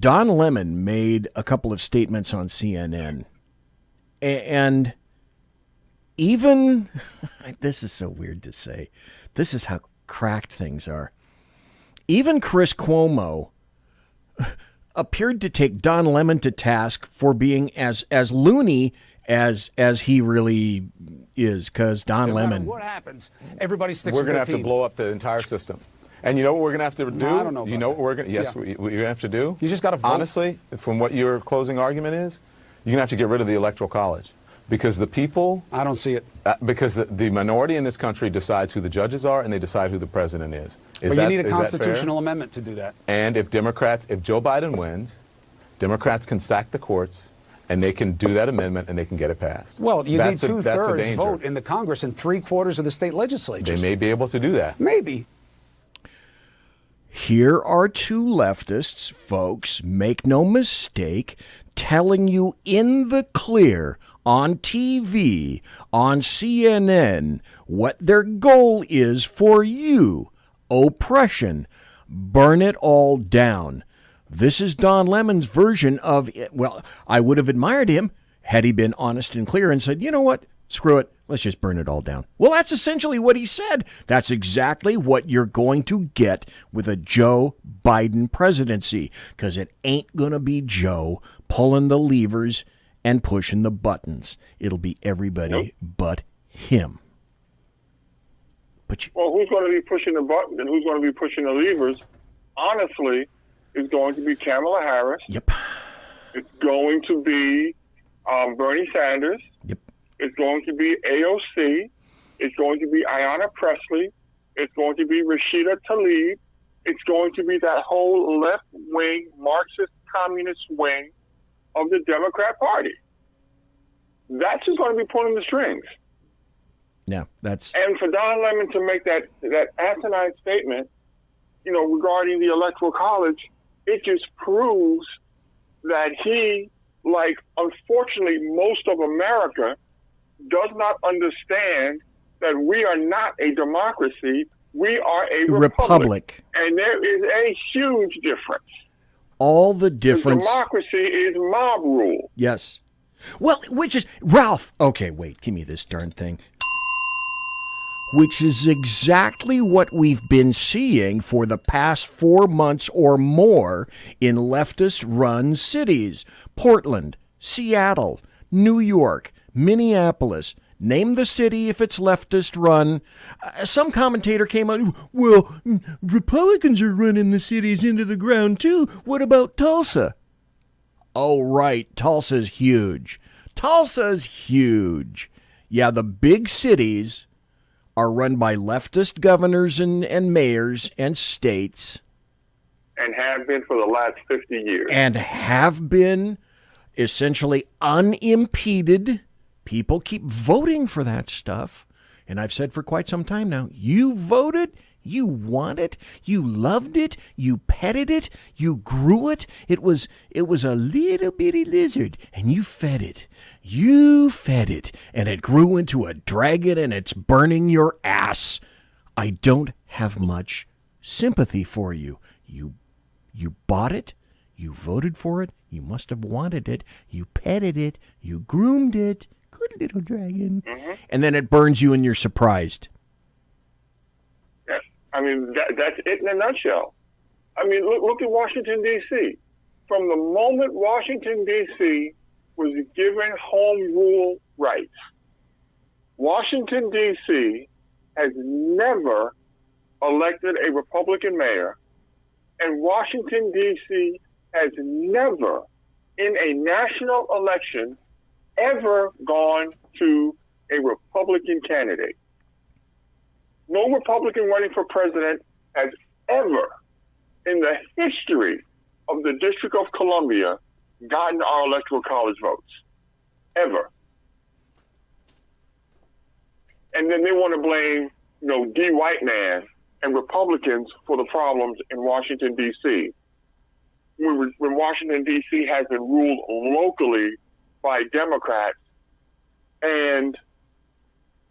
Don Lemon made a couple of statements on CNN. And even, this is so weird to say, this is how cracked things are. Even Chris Cuomo appeared to take Don Lemon to task for being as loony as he really is, because Don Lemon. What happens? Everybody sticks. We're going to have to blow up the entire system. And you know what we're going to have to do? No, I don't know. You know what we're going to? Yes, Yeah. we have to do. You just got to vote. Honestly, from what your closing argument is, you're going to have to get rid of the Electoral College, because the people. I don't see it. Because the minority in this country decides who the judges are, and they decide who the president is. But you need a constitutional amendment to do that. And if Joe Biden wins, Democrats can stack the courts, and they can do that amendment, and they can get it passed. Well, you need That's a 2/3 danger. vote in the Congress and 3/4 of the state legislatures. They may be able to do that. Maybe. Here are two leftists, folks, make no mistake, telling you in the clear on TV, on CNN, what their goal is for you. Oppression. Burn it all down. This is Don Lemon's version of it. Well, I would have admired him had he been honest and clear and said, you know what, screw it, let's just burn it all down. Well, that's essentially what he said. That's exactly what you're going to get with a Joe Biden presidency, because it ain't going to be Joe pulling the levers and pushing the buttons. It'll be everybody but him. Well, who's going to be pushing the button and who's going to be pushing the levers, honestly, is going to be Kamala Harris. Yep. It's going to be Bernie Sanders. Yep. It's going to be AOC. It's going to be Ayanna Pressley. It's going to be Rashida Tlaib. It's going to be that whole left-wing Marxist communist wing of the Democrat Party. That's who's going to be pulling the strings. Yeah, that's. And for Don Lemon to make that asinine statement, regarding the Electoral College, it just proves that he, like, unfortunately, most of America does not understand that we are not a democracy. We are a republic. And there is a huge difference. All the difference. Democracy is mob rule. Yes. Well, which is, Ralph, okay, wait, give me this darn thing. Which is exactly what we've been seeing for the past 4 months or more in leftist-run cities. Portland, Seattle, New York, Minneapolis. Name the city if it's leftist-run. Some commentator came out, well, Republicans are running the cities into the ground too. What about Tulsa? Oh, right, Tulsa's huge. Tulsa's huge. Yeah, the big cities are run by leftist governors and mayors and states. And have been for the last 50 years. And have been essentially unimpeded. People keep voting for that stuff. And I've said for quite some time now, you voted, you want it, you loved it, you petted it, you grew it. It was a little bitty lizard, and you fed it. You fed it, and it grew into a dragon, and it's burning your ass. I don't have much sympathy for you. You bought it, you voted for it, you must have wanted it, you petted it, you groomed it. Good little dragon. Mm-hmm. And then it burns you and you're surprised. Yes. I mean, that's it in a nutshell. I mean, look at Washington, D.C. From the moment Washington, D.C. was given home rule rights, Washington, D.C. has never elected a Republican mayor, and Washington, D.C. has never, in a national election, ever gone to a Republican candidate. No Republican running for president has ever, in the history of the District of Columbia, gotten our Electoral College votes. Ever. And then they want to blame, D. White man and Republicans for the problems in Washington, D.C. When Washington, D.C. has been ruled locally by Democrats, and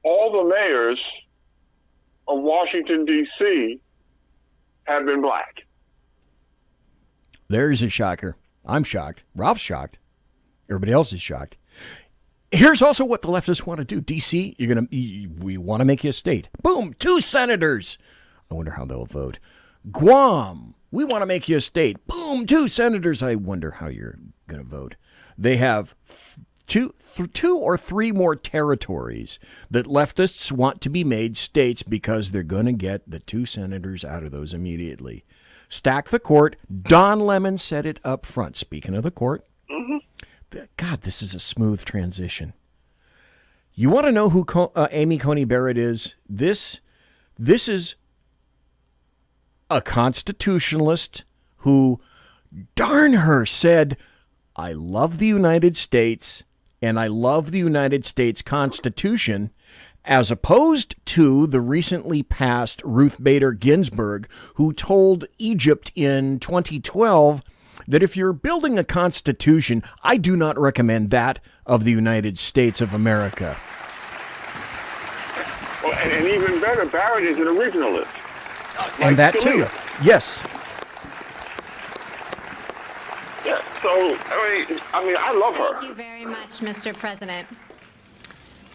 all the mayors of Washington, D.C. have been black. There's a shocker. I'm shocked. Ralph's shocked. Everybody else is shocked. Here's also what the leftists want to do. D.C., we want to make you a state. Boom, 2 senators. I wonder how they'll vote. Guam, we want to make you a state. Boom, 2 senators. I wonder how you're going to vote. They have two or three more territories that leftists want to be made states because they're going to get the 2 senators out of those immediately. Stack the court. Don Lemon said it up front. Speaking of the court, God, this is a smooth transition. You want to know who Amy Coney Barrett is? This is a constitutionalist who, darn her, said, I love the United States and I love the United States Constitution, as opposed to the recently passed Ruth Bader Ginsburg, who told Egypt in 2012 that if you're building a constitution, I do not recommend that of the United States of America. Well, and even better, Barrett is an originalist. And that too. Yes. Yeah, so, I love her. Thank you very much, Mr. President.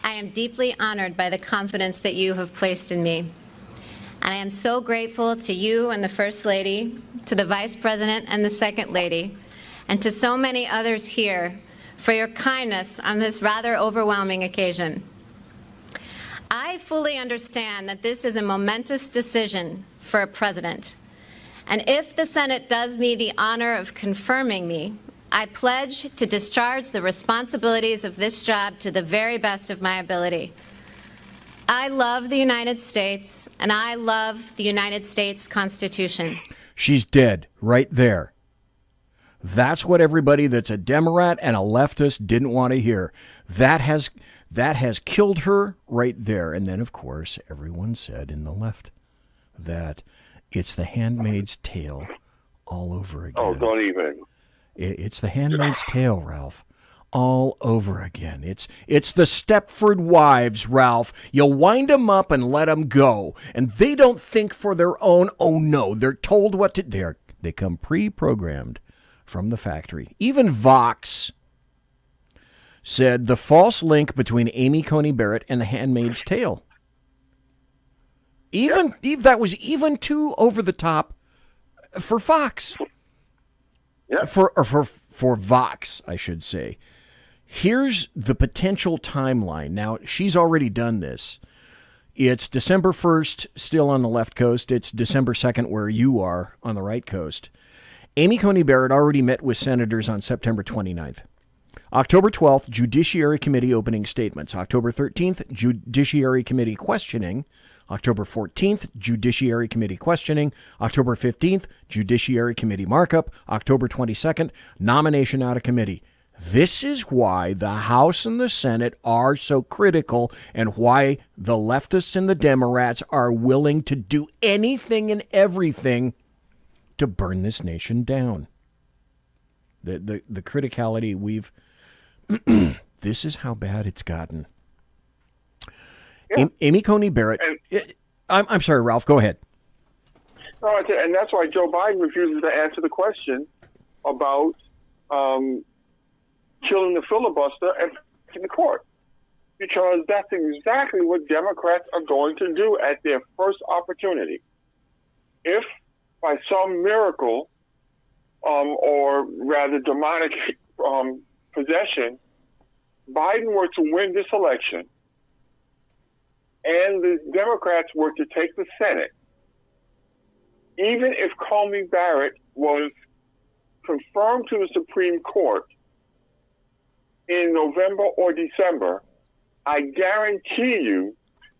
I am deeply honored by the confidence that you have placed in me. And I am so grateful to you and the First Lady, to the Vice President and the Second Lady, and to so many others here for your kindness on this rather overwhelming occasion. I fully understand that this is a momentous decision for a president. And if the Senate does me the honor of confirming me, I pledge to discharge the responsibilities of this job to the very best of my ability. I love the United States, and I love the United States Constitution. She's dead right there. That's what everybody that's a Democrat and a leftist didn't want to hear. That has killed her right there. And then, of course, everyone said in the left that it's the Handmaid's Tale all over again. Oh, don't even. It's the Handmaid's Tale, Ralph. All over again. It's the Stepford Wives, Ralph. You wind them up and let them go. And they don't think for their own. Oh, no. They're told what to do. They come pre-programmed from the factory. Even Vox said the false link between Amy Coney Barrett and The Handmaid's Tale. That was even too over the top for Fox. For Vox, I should say. Here's the potential timeline. Now, she's already done this. It's December 1st, still on the left coast. It's December 2nd, where you are on the right coast. Amy Coney Barrett already met with senators on September 29th. October 12th, Judiciary Committee opening statements. October 13th, Judiciary Committee questioning. October 14th, Judiciary Committee questioning. October 15th, Judiciary Committee markup. October 22nd, nomination out of committee. This is why the House and the Senate are so critical and why the leftists and the Democrats are willing to do anything and everything to burn this nation down. The criticality we've... This is how bad it's gotten. Yeah. Amy Coney Barrett... I'm sorry, Ralph, go ahead. No, and that's why Joe Biden refuses to answer the question about killing the filibuster and in the court, because that's exactly what Democrats are going to do at their first opportunity. If by some miracle, or rather demonic possession, Biden were to win this election and the Democrats were to take the Senate, even if Coney Barrett was confirmed to the Supreme Court in November or December, I guarantee you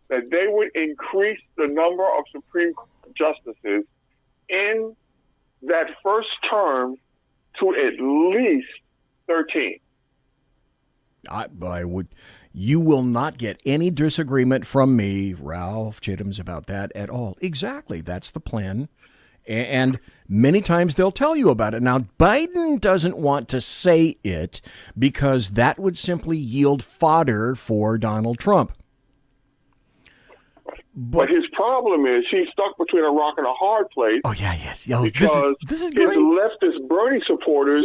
that they would increase the number of Supreme Court justices in that first term to at least 13. I would. You will not get any disagreement from me, Ralph Chittams, about that at all. Exactly. That's the plan. And many times they'll tell you about it. Now, Biden doesn't want to say it because that would simply yield fodder for Donald Trump. But his problem is he's stuck between a rock and a hard place. Oh, yeah, yes. Oh, because this is his great. leftist Bernie supporters,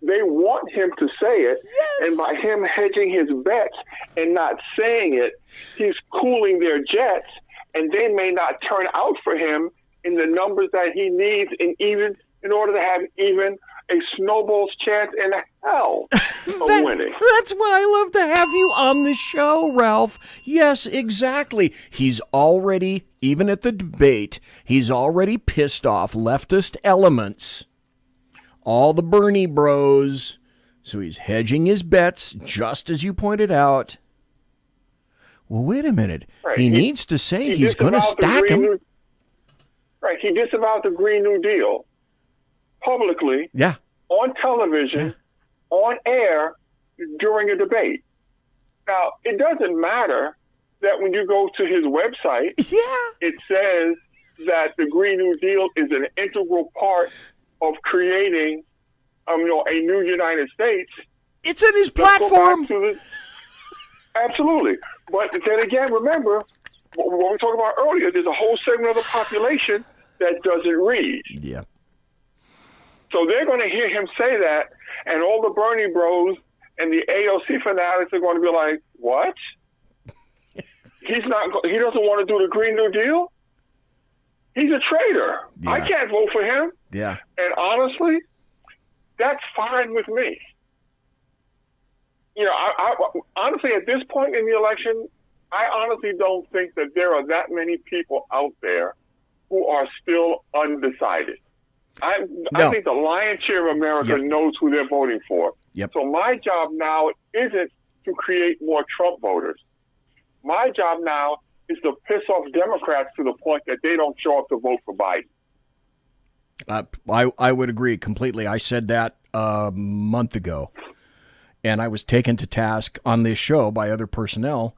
they want him to say it. And by him hedging his bets and not saying it, he's cooling their jets, and they may not turn out for him in the numbers that he needs in order to have even a snowball's chance in hell of winning. That's why I love to have you on the show, Ralph. Yes, exactly. He's already, even at the debate, he's already pissed off leftist elements, all the Bernie bros. So he's hedging his bets, just as you pointed out. Well, wait a minute. Right. He needs to say he's going to stack him. Right. He disavowed the Green New Deal publicly, on television, on air, during a debate. Now, it doesn't matter that when you go to his website, it says that the Green New Deal is an integral part of creating a new United States. It's in his platform. Absolutely. But then again, remember, what we were talking about earlier, there's a whole segment of the population that doesn't read. Yeah. So they're going to hear him say that, and all the Bernie bros and the AOC fanatics are going to be like, what? He doesn't want to do the Green New Deal? He's a traitor. Yeah. I can't vote for him. Yeah. And honestly, that's fine with me. I honestly, at this point in the election, I honestly don't think that there are that many people out there who are still undecided. I think the lion's share of America knows who they're voting for. Yep. So my job now isn't to create more Trump voters. My job now is to piss off Democrats to the point that they don't show up to vote for Biden. I would agree completely. I said that a month ago, and I was taken to task on this show by other personnel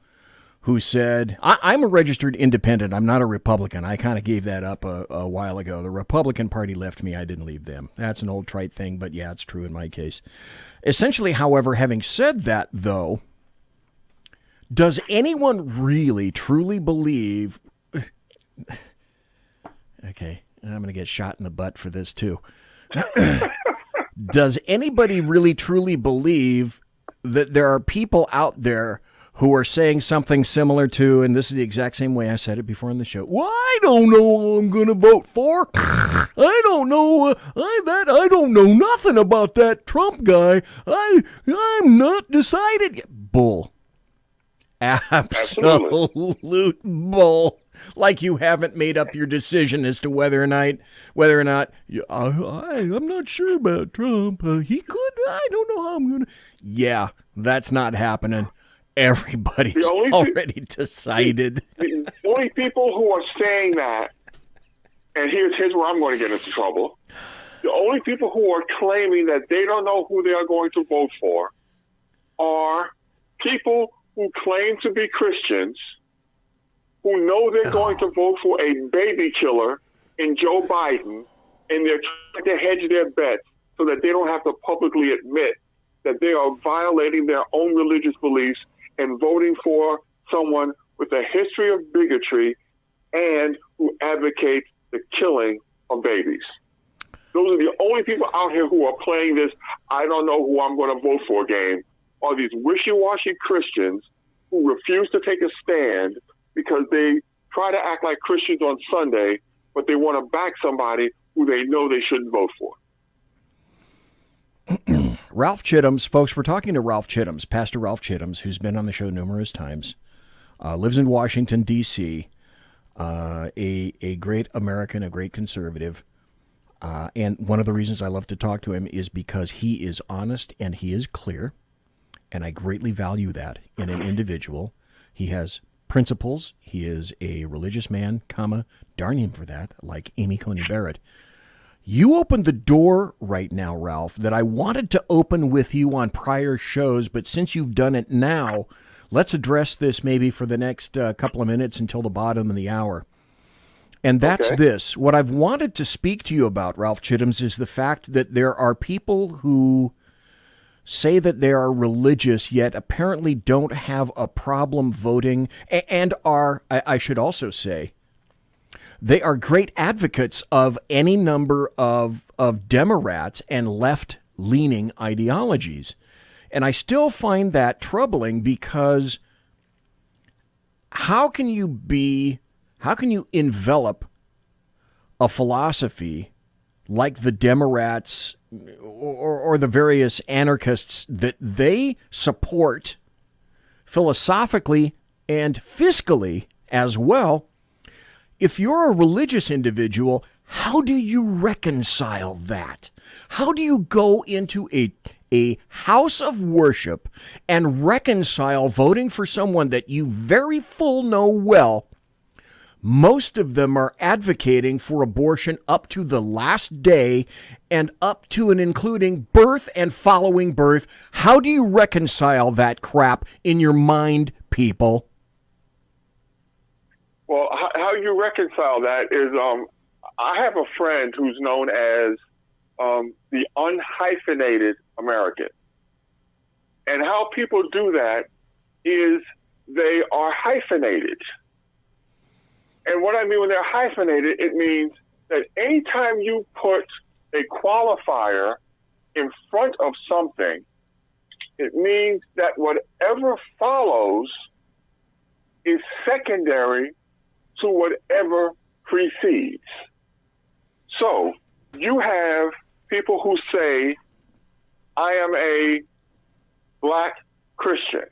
who said, I'm a registered independent. I'm not a Republican. I kind of gave that up a while ago. The Republican Party left me. I didn't leave them. That's an old trite thing, but yeah, it's true in my case. Essentially, however, having said that, though, does anyone really, truly believe... Okay, I'm going to get shot in the butt for this, too. Does anybody really, truly believe that there are people out there who are saying something similar to, and this is the exact same way I said it before in the show. Well, I don't know who I'm going to vote for. I don't know. I don't know nothing about that Trump guy. I'm not decided yet. Bull. Absolute bull. Like you haven't made up your decision as to whether or not I'm not sure about Trump. He could. I don't know how I'm going to. Yeah, that's not happening. Everybody's already decided. The only people who are saying that, and here's where I'm going to get into trouble. The only people who are claiming that they don't know who they are going to vote for are people who claim to be Christians, who know they're going to vote for a baby killer in Joe Biden, and they're trying to hedge their bets so that they don't have to publicly admit that they are violating their own religious beliefs and voting for someone with a history of bigotry and who advocates the killing of babies. Those are the only people out here who are playing this I don't know who I'm going to vote for game, are these wishy-washy Christians who refuse to take a stand because they try to act like Christians on Sunday, but they want to back somebody who they know they shouldn't vote for. Ralph Chittams, folks, we're talking to Ralph Chittams, Pastor Ralph Chittams, who's been on the show numerous times, lives in Washington, D.C., a great American, a great conservative. And one of the reasons I love to talk to him is because he is honest and he is clear, and I greatly value that in an individual. He has principles. He is a religious man, darn him for that, like Amy Coney Barrett. You opened the door right now, Ralph, that I wanted to open with you on prior shows, but since you've done it now, let's address this maybe for the next couple of minutes until the bottom of the hour. And that's this. What I've wanted to speak to you about, Ralph Chittams, is the fact that there are people who say that they are religious, yet apparently don't have a problem voting, and are, I should also say, they are great advocates of any number of Democrats and left-leaning ideologies. And I still find that troubling because how can you envelop a philosophy like the Democrats or the various anarchists that they support philosophically and fiscally as well? If you're a religious individual, how do you reconcile that? How do you go into a house of worship and reconcile voting for someone that you very full know well? Most of them are advocating for abortion up to the last day and up to and including birth and following birth. How do you reconcile that crap in your mind, people? Well, how you reconcile that is, I have a friend who's known as the unhyphenated American. And how people do that is they are hyphenated. And what I mean when they're hyphenated, it means that anytime you put a qualifier in front of something, it means that whatever follows is secondary to whatever precedes. So you have people who say, I am a black Christian.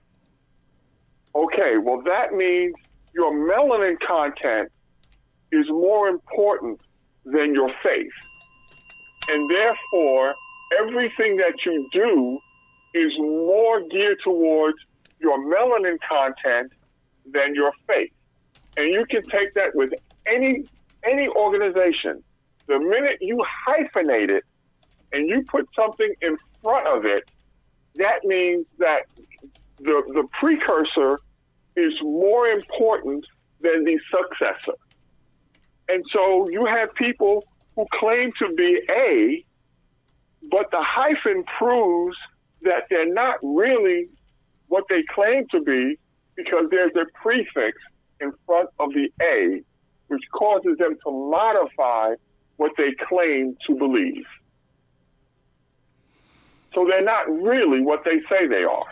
Okay, well, that means your melanin content is more important than your faith. And therefore, everything that you do is more geared towards your melanin content than your faith. And you can take that with any organization. The minute you hyphenate it and you put something in front of it, that means that the precursor is more important than the successor. And so you have people who claim to be A, but the hyphen proves that they're not really what they claim to be because there's a prefix in front of the A, which causes them to modify what they claim to believe. So they're not really what they say they are.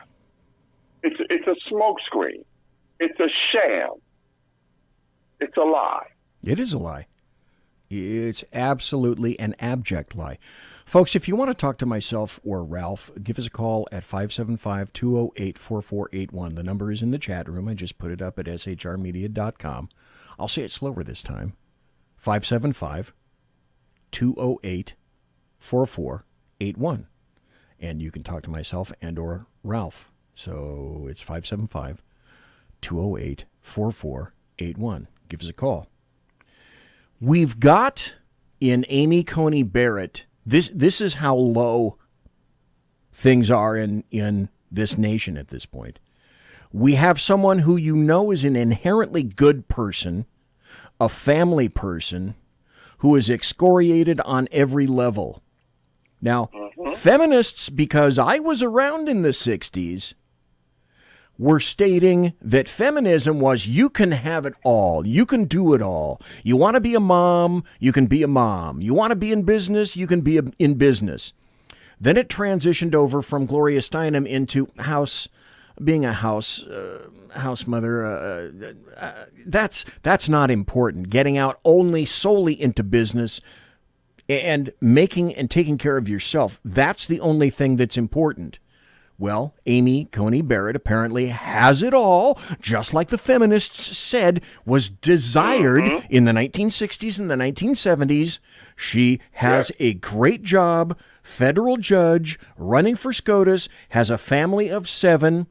It's a smokescreen. It's a sham. It's a lie. It is a lie. It's absolutely an abject lie. Folks, if you want to talk to myself or Ralph, give us a call at 575-208-4481. The number is in the chat room. I just put it up at shrmedia.com. I'll say it slower this time. 575-208-4481. And you can talk to myself and or Ralph. So it's 575-208-4481. Give us a call. We've got in Amy Coney Barrett, this is how low things are in this nation at this point. We have someone who you know is an inherently good person, a family person, who is excoriated on every level. Now, feminists, because I was around in the 60s, were stating that feminism was you can have it all. You can do it all. You want to be a mom, you can be a mom. You want to be in business, you can be in business. Then it transitioned over from Gloria Steinem into being a house mother. That's not important. Getting out only solely into business and making and taking care of yourself. That's the only thing that's important. Well, Amy Coney Barrett apparently has it all, just like the feminists said was desired in the 1960s and the 1970s. She has a great job, federal judge, running for SCOTUS, has a family of 7,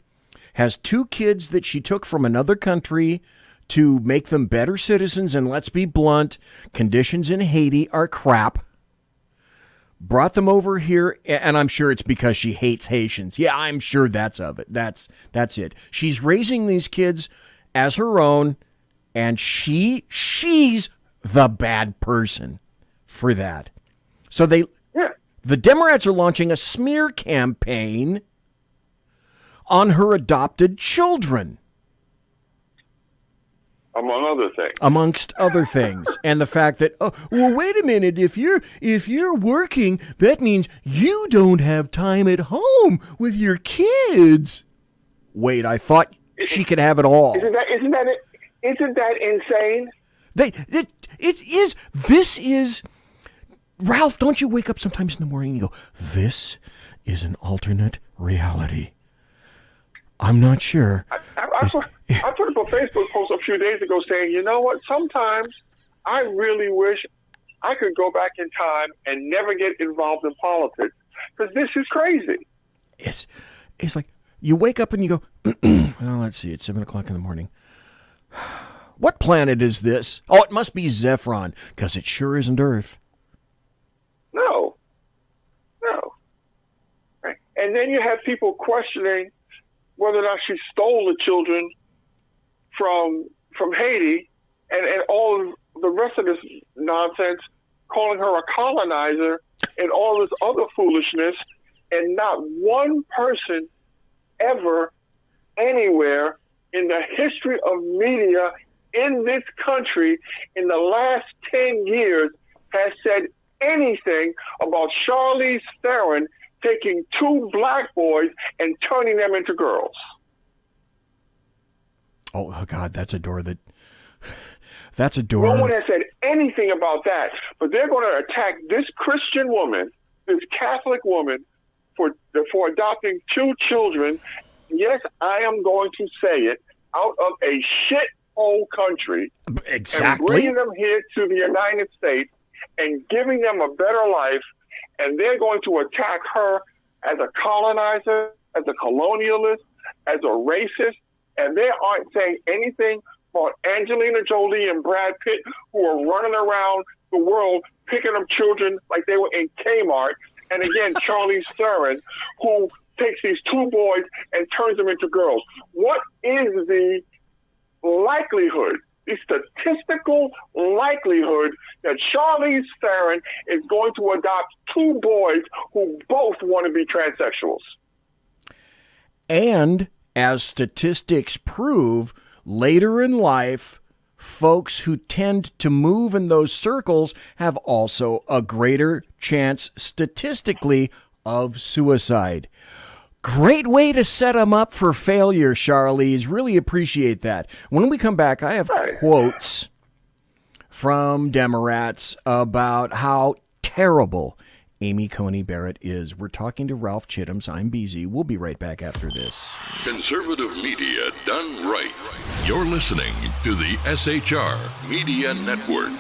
has 2 kids that she took from another country to make them better citizens, and let's be blunt, conditions in Haiti are crap. Brought them over here, and I'm sure it's because she hates Haitians. Yeah, I'm sure that's of it. That's it. She's raising these kids as her own, and she's the bad person for that. So the Democrats are launching a smear campaign on her adopted children. Amongst other things. And the fact that, well, wait a minute, if you're working, that means you don't have time at home with your kids. Wait, I thought she could have it all. Isn't that insane? This is, Ralph, don't you wake up sometimes in the morning and you go, this is an alternate reality? I'm not sure. I put up a Facebook post a few days ago saying, you know what, sometimes I really wish I could go back in time and never get involved in politics, because this is crazy. It's like you wake up and you go, well, let's see, it's 7 o'clock in the morning. What planet is this? Oh, it must be Zephron, because it sure isn't Earth. No. Right. And then you have people questioning whether or not she stole the children from Haiti and all of the rest of this nonsense, calling her a colonizer and all this other foolishness, and not one person ever anywhere in the history of media in this country in the last 10 years has said anything about Charlize Theron taking 2 black boys and turning them into girls. Oh God, that's a door. No one has said anything about that, but they're going to attack this Christian woman, this Catholic woman, for adopting 2 children. Yes, I am going to say it, out of a shithole country. Exactly. And bringing them here to the United States and giving them a better life. And they're going to attack her as a colonizer, as a colonialist, as a racist. And they aren't saying anything about Angelina Jolie and Brad Pitt, who are running around the world picking up children like they were in Kmart. And again, Charlize Theron, who takes these 2 boys and turns them into girls. What is the likelihood, the statistical likelihood, that Charlize Theron is going to adopt 2 boys who both want to be transsexuals? And as statistics prove, later in life, folks who tend to move in those circles have also a greater chance statistically of suicide. Great way to set them up for failure, Charlize. Really appreciate that. When we come back, I have quotes from Democrats about how terrible Amy Coney Barrett is. We're talking to Ralph Chittams. I'm BZ. We'll be right back after this. Conservative media done right. You're listening to the SHR Media Network.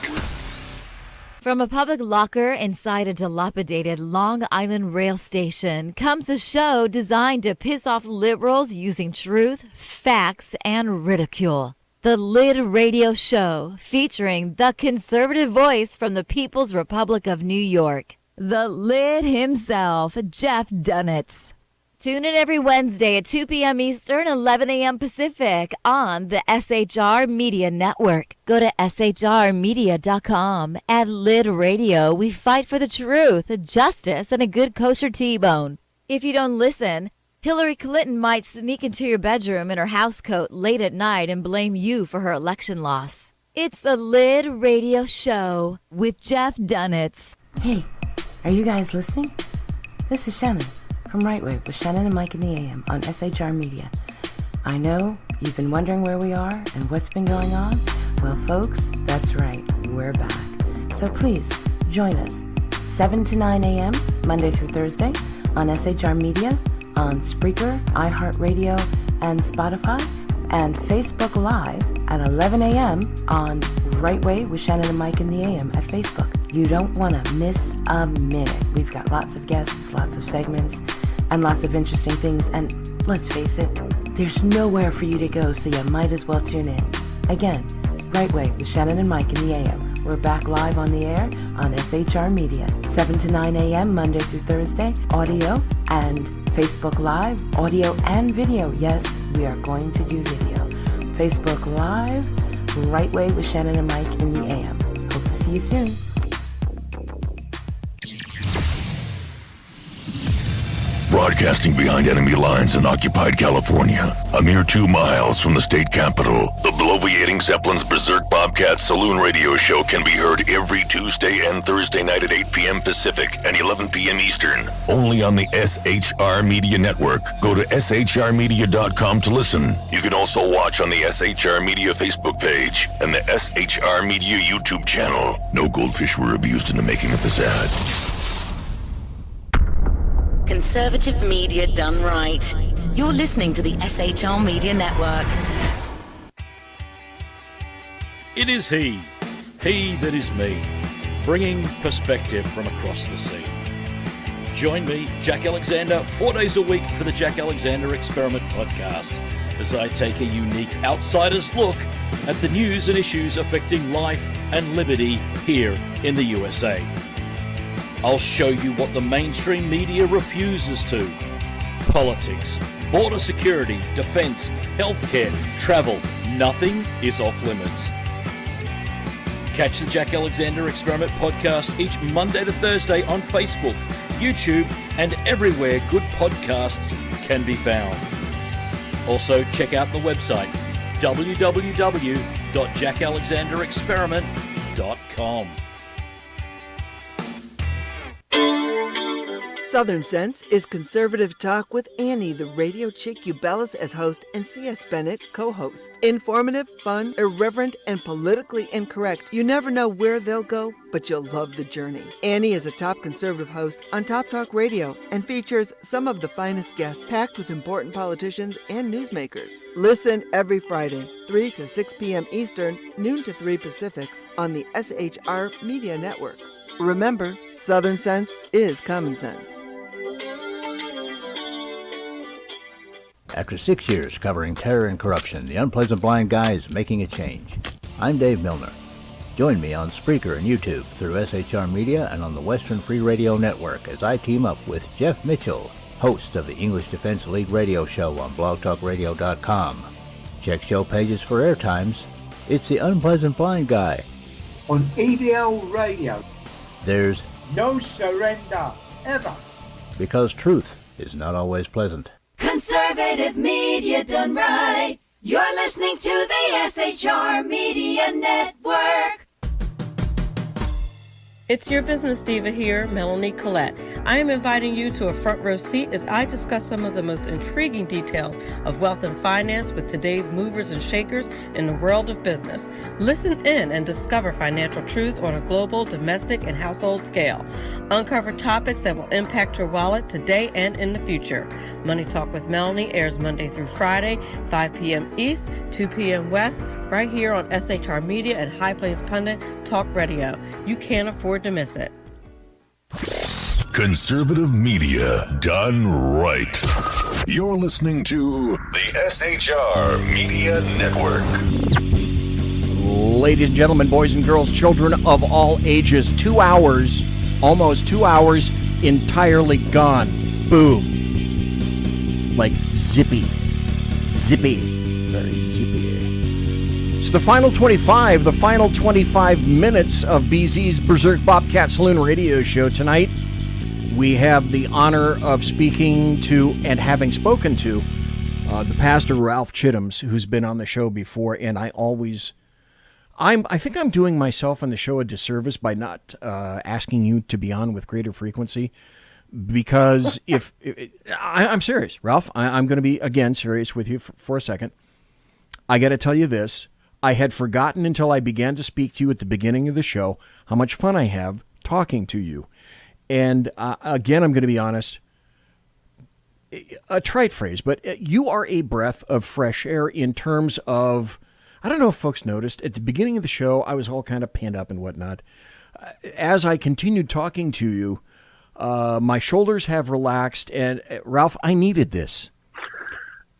From a public locker inside a dilapidated Long Island rail station comes a show designed to piss off liberals using truth, facts, and ridicule. The Lid Radio Show, featuring the conservative voice from the People's Republic of New York, the Lid himself, Jeff Dunetz. Tune in every Wednesday at 2 p.m. Eastern, 11 a.m. Pacific on the SHR Media Network. Go to shrmedia.com. At Lid Radio, we fight for the truth, justice, and a good kosher T-bone. If you don't listen, Hillary Clinton might sneak into your bedroom in her housecoat late at night and blame you for her election loss. It's the Lid Radio Show with Jeff Dunetz. Hey, are you guys listening? This is Shannon from Right Way with Shannon and Mike in the AM on SHR Media. I know you've been wondering where we are and what's been going on. Well, folks, that's right. We're back. So please join us 7 to 9 a.m. Monday through Thursday on SHR Media, on Spreaker, iHeartRadio, and Spotify, and Facebook Live at 11 a.m. on Right Way with Shannon and Mike in the AM at Facebook. You don't want to miss a minute. We've got lots of guests, lots of segments, and lots of interesting things. And let's face it, there's nowhere for you to go, so you might as well tune in. Again, Right Way with Shannon and Mike in the AM. We're back live on the air on SHR Media, 7 to 9 a.m. Monday through Thursday, audio and Facebook Live, audio and video. Yes, we are going to do video. Facebook Live, Right Way with Shannon and Mike in the AM. Hope to see you soon. Broadcasting behind enemy lines in occupied California, a mere 2 miles from the state capitol, the bloviating Zeppelin's Berserk Bobcats Saloon radio show can be heard every Tuesday and Thursday night at 8 p.m. Pacific and 11 p.m. Eastern, only on the SHR Media Network. Go to shrmedia.com to listen. You can also watch on the SHR Media Facebook page and the SHR Media YouTube channel. No goldfish were abused in the making of this ad. Conservative media done right. You're listening to the SHR Media Network. It is he that is me, bringing perspective from across the sea. Join me, Jack Alexander, 4 days a week for the Jack Alexander Experiment podcast, as I take a unique outsider's look at the news and issues affecting life and liberty here in the USA. I'll show you what the mainstream media refuses to. Politics, border security, defense, healthcare, travel, nothing is off limits. Catch the Jack Alexander Experiment podcast each Monday to Thursday on Facebook, YouTube, and everywhere good podcasts can be found. Also, check out the website www.jackalexanderexperiment.com. Southern Sense is conservative talk with Annie, the radio chick you bellows as host, and C.S. Bennett co-host. Informative, fun, irreverent, and politically incorrect. You never know where they'll go, but you'll love the journey. Annie is a top conservative host on Top Talk Radio and features some of the finest guests packed with important politicians and newsmakers. Listen every Friday, 3 to 6 p.m. Eastern, noon to 3 Pacific, on the SHR Media Network. Remember, Southern Sense is common sense. After 6 years covering terror and corruption, the Unpleasant Blind Guy is making a change. I'm Dave Milner. Join me on Spreaker and YouTube through SHR Media and on the Western Free Radio Network as I team up with Jeff Mitchell, host of the English Defense League radio show on blogtalkradio.com. Check show pages for airtimes. It's the Unpleasant Blind Guy. On ADL Radio. There's no surrender, ever. Because truth is not always pleasant. Conservative media done right. You're listening to the SHR Media Network. It's your business diva here, Melanie Collette. I am inviting you to a front row seat as I discuss some of the most intriguing details of wealth and finance with today's movers and shakers in the world of business. Listen in and discover financial truths on a global, domestic, and household scale. Uncover topics that will impact your wallet today and in the future. Money Talk with Melanie airs Monday through Friday, 5 p.m. East, 2 p.m. West, right here on SHR Media and High Plains Pundit Talk Radio. You can't afford to miss it. Conservative media done right. You're listening to the SHR Media Network. Ladies and gentlemen, boys and girls, children of all ages, 2 hours, almost 2 hours, entirely gone. Boom. Like zippy. Very zippy. It's the final 25 minutes of BZ's Berserk Bobcat Saloon radio show tonight. We have the honor of speaking to and having spoken to the pastor Ralph Chittams, who's been on the show before, and I think I'm doing myself and the show a disservice by not asking you to be on with greater frequency. Because I'm serious, Ralph, I'm going to be, again, serious with you for a second. I got to tell you this. I had forgotten until I began to speak to you at the beginning of the show how much fun I have talking to you. And again, I'm going to be honest, a trite phrase, but you are a breath of fresh air in terms of, I don't know if folks noticed, at the beginning of the show, I was all kind of panned up and whatnot. As I continued talking to you, my shoulders have relaxed, and Ralph, I needed this.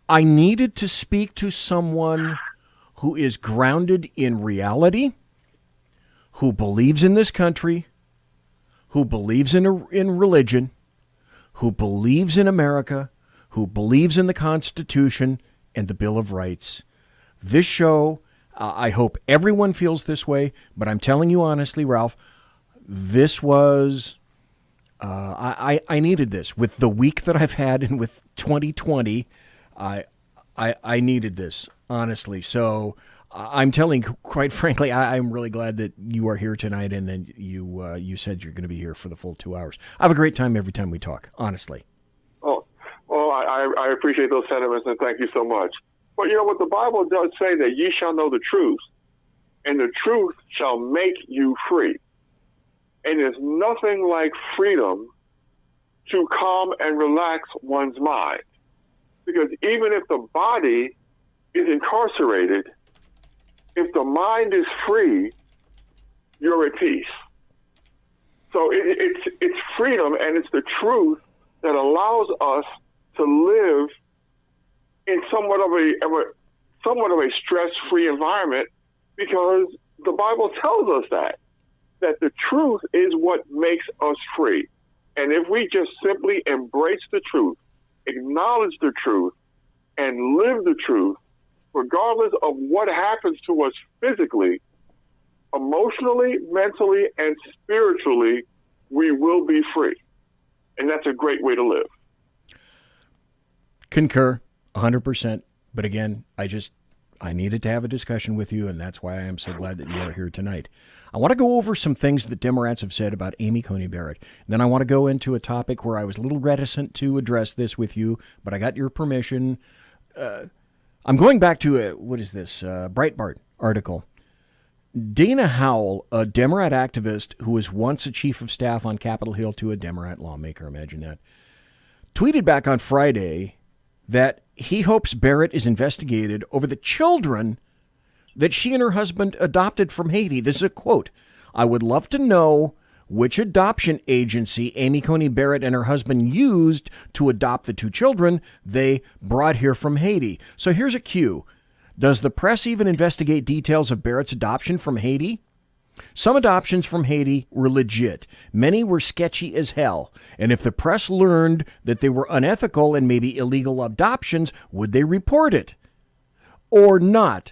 I needed to speak to someone who is grounded in reality, who believes in this country, who believes in religion, who believes in America, who believes in the Constitution and the Bill of Rights. This show, I hope everyone feels this way, but I'm telling you honestly, Ralph, this was... I needed this. With the week that I've had and with 2020, I needed this, honestly. So I'm telling you, quite frankly, I'm really glad that you are here tonight and then you said you're going to be here for the full 2 hours. I have a great time every time we talk, honestly. Oh, well, I appreciate those sentiments and thank you so much. But you know what? The Bible does say that ye shall know the truth, and the truth shall make you free. And there's nothing like freedom to calm and relax one's mind. Because even if the body is incarcerated, if the mind is free, you're at peace. So it's freedom and it's the truth that allows us to live in somewhat of a stress-free environment, because the Bible tells us that the truth is what makes us free. And if we just simply embrace the truth, acknowledge the truth, and live the truth, regardless of what happens to us physically, emotionally, mentally, and spiritually, we will be free. And that's a great way to live. Concur, 100%. But again, I needed to have a discussion with you, and that's why I am so glad that you are here tonight. I want to go over some things that Democrats have said about Amy Coney Barrett. And then I want to go into a topic where I was a little reticent to address this with you, but I got your permission. I'm going back to Breitbart article. Dana Howell, a Democrat activist who was once a chief of staff on Capitol Hill to a Democrat lawmaker, imagine that, tweeted back on Friday that he hopes Barrett is investigated over the children that she and her husband adopted from Haiti. This is a quote. I would love to know which adoption agency Amy Coney Barrett and her husband used to adopt the two children they brought here from Haiti. So here's a cue. Does the press even investigate details of Barrett's adoption from Haiti? Some adoptions from Haiti were legit. Many were sketchy as hell. And if the press learned that they were unethical and maybe illegal adoptions, would they report it? Or not,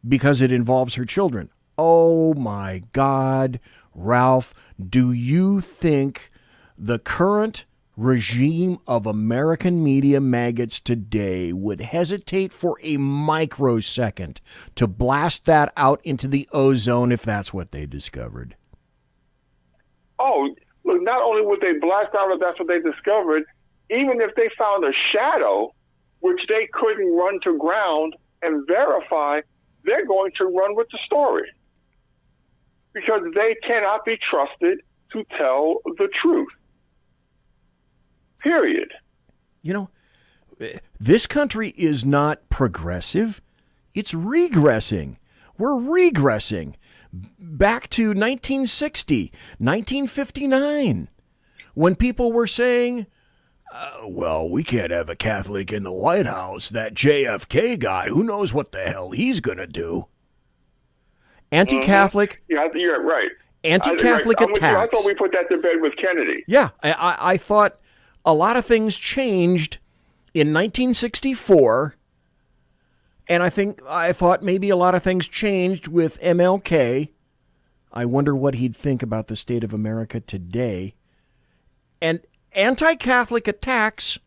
because it involves her children? Oh my God, Ralph, do you think the current regime of American media maggots today would hesitate for a microsecond to blast that out into the ozone if that's what they discovered? oh, look, not only would they blast out if that's what they discovered, even if they found a shadow, which they couldn't run to ground and verify, they're going to run with the story because they cannot be trusted to tell the truth. Period. You know, this country is not progressive. It's regressing. We're regressing back to 1960, 1959, when people were saying, well, we can't have a Catholic in the White House. That JFK guy, who knows what the hell he's going to do? Anti-Catholic. Yeah, you're right. Anti-Catholic attacks. I thought we put that to bed with Kennedy. Yeah, I thought a lot of things changed in 1964, and I thought maybe a lot of things changed with MLK. I wonder what he'd think about the state of America today. And anti-Catholic attacks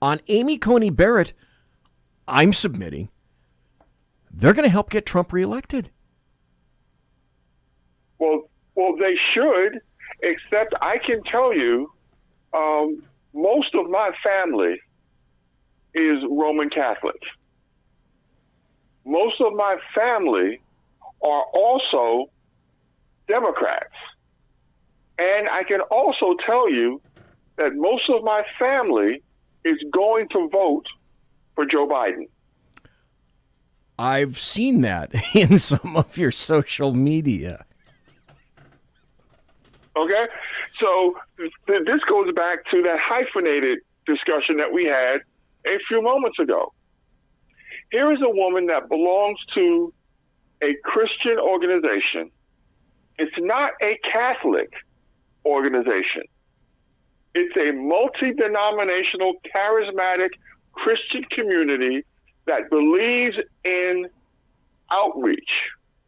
on Amy Coney Barrett, I'm submitting, they're going to help get Trump reelected. Well, they should, except I can tell you, most of my family is Roman Catholic. Most of my family are also Democrats. And I can also tell you that most of my family is going to vote for Joe Biden. I've seen that in some of your social media. Okay? So this goes back to that hyphenated discussion that we had a few moments ago. Here is a woman that belongs to a Christian organization. It's not a Catholic organization. It's a multi-denominational, charismatic Christian community that believes in outreach,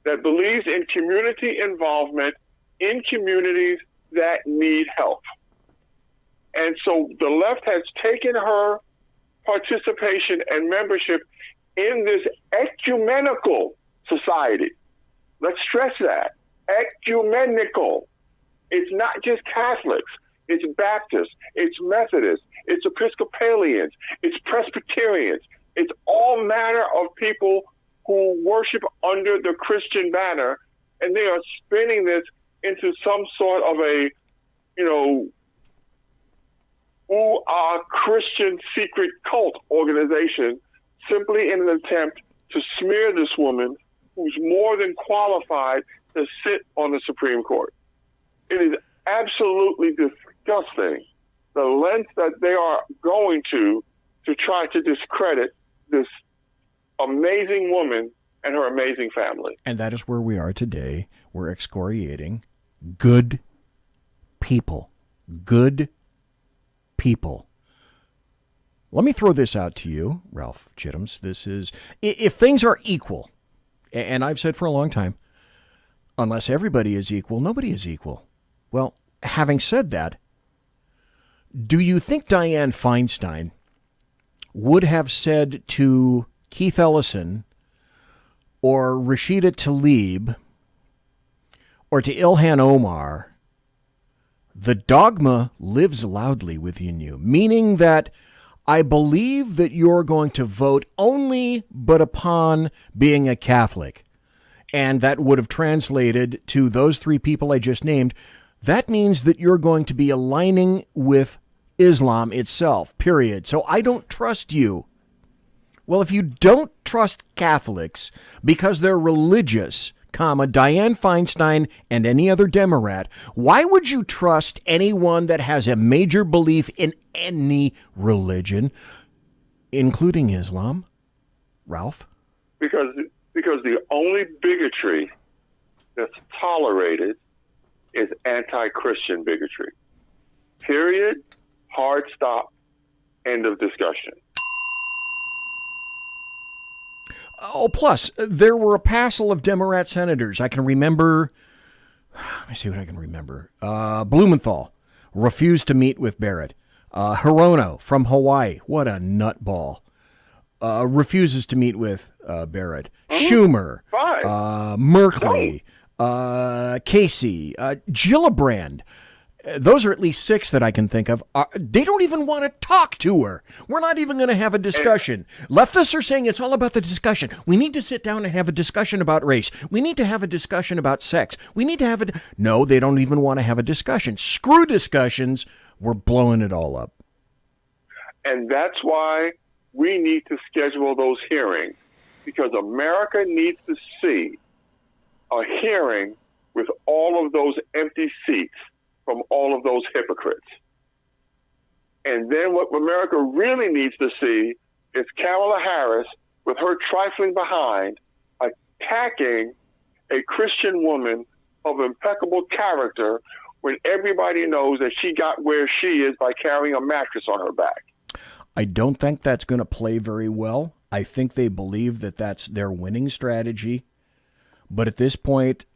that believes in community involvement in communities that need help. And so the left has taken her participation and membership in this ecumenical society. Let's stress that. Ecumenical. It's not just Catholics. It's Baptists. It's Methodists. It's Episcopalians. It's Presbyterians. It's all manner of people who worship under the Christian banner, and they are spinning this into some sort of a, Christian secret cult organization simply in an attempt to smear this woman who's more than qualified to sit on the Supreme Court. It is absolutely disgusting, the length that they are going to try to discredit this amazing woman and her amazing family. And that is where we are today. We're excoriating good people. Good people. Let me throw this out to you, Ralph Chittams. This is, if things are equal, and I've said for a long time, unless everybody is equal, nobody is equal. Well, having said that, do you think Dianne Feinstein would have said to Keith Ellison or Rashida Tlaib or to Ilhan Omar, the dogma lives loudly within you, meaning that I believe that you're going to vote only but upon being a Catholic. And that would have translated to those three people I just named. That means that you're going to be aligning with Islam itself, period. So I don't trust you. Well, if you don't trust Catholics because they're religious, Dianne Feinstein and any other Democrat, why would you trust anyone that has a major belief in any religion, including Islam? Ralph? Because the only bigotry that's tolerated is anti-Christian bigotry. Period. Hard stop. End of discussion. Oh, plus, there were a passel of Democrat senators. I can remember, let me see what I can remember. Blumenthal refused to meet with Barrett. Hirono from Hawaii, what a nutball, refuses to meet with Barrett. Schumer, Merkley, Casey, Gillibrand. Those are at least 6 that I can think of. They don't even want to talk to her. We're not even going to have a discussion. Leftists are saying it's all about the discussion. We need to sit down and have a discussion about race. We need to have a discussion about sex. We need to have No, they don't even want to have a discussion. Screw discussions. We're blowing it all up. And that's why we need to schedule those hearings, because America needs to see a hearing with all of those empty seats from all of those hypocrites. And then what America really needs to see is Kamala Harris, with her trifling behind, attacking a Christian woman of impeccable character when everybody knows that she got where she is by carrying a mattress on her back. I don't think that's going to play very well. I think they believe that that's their winning strategy. But at this point,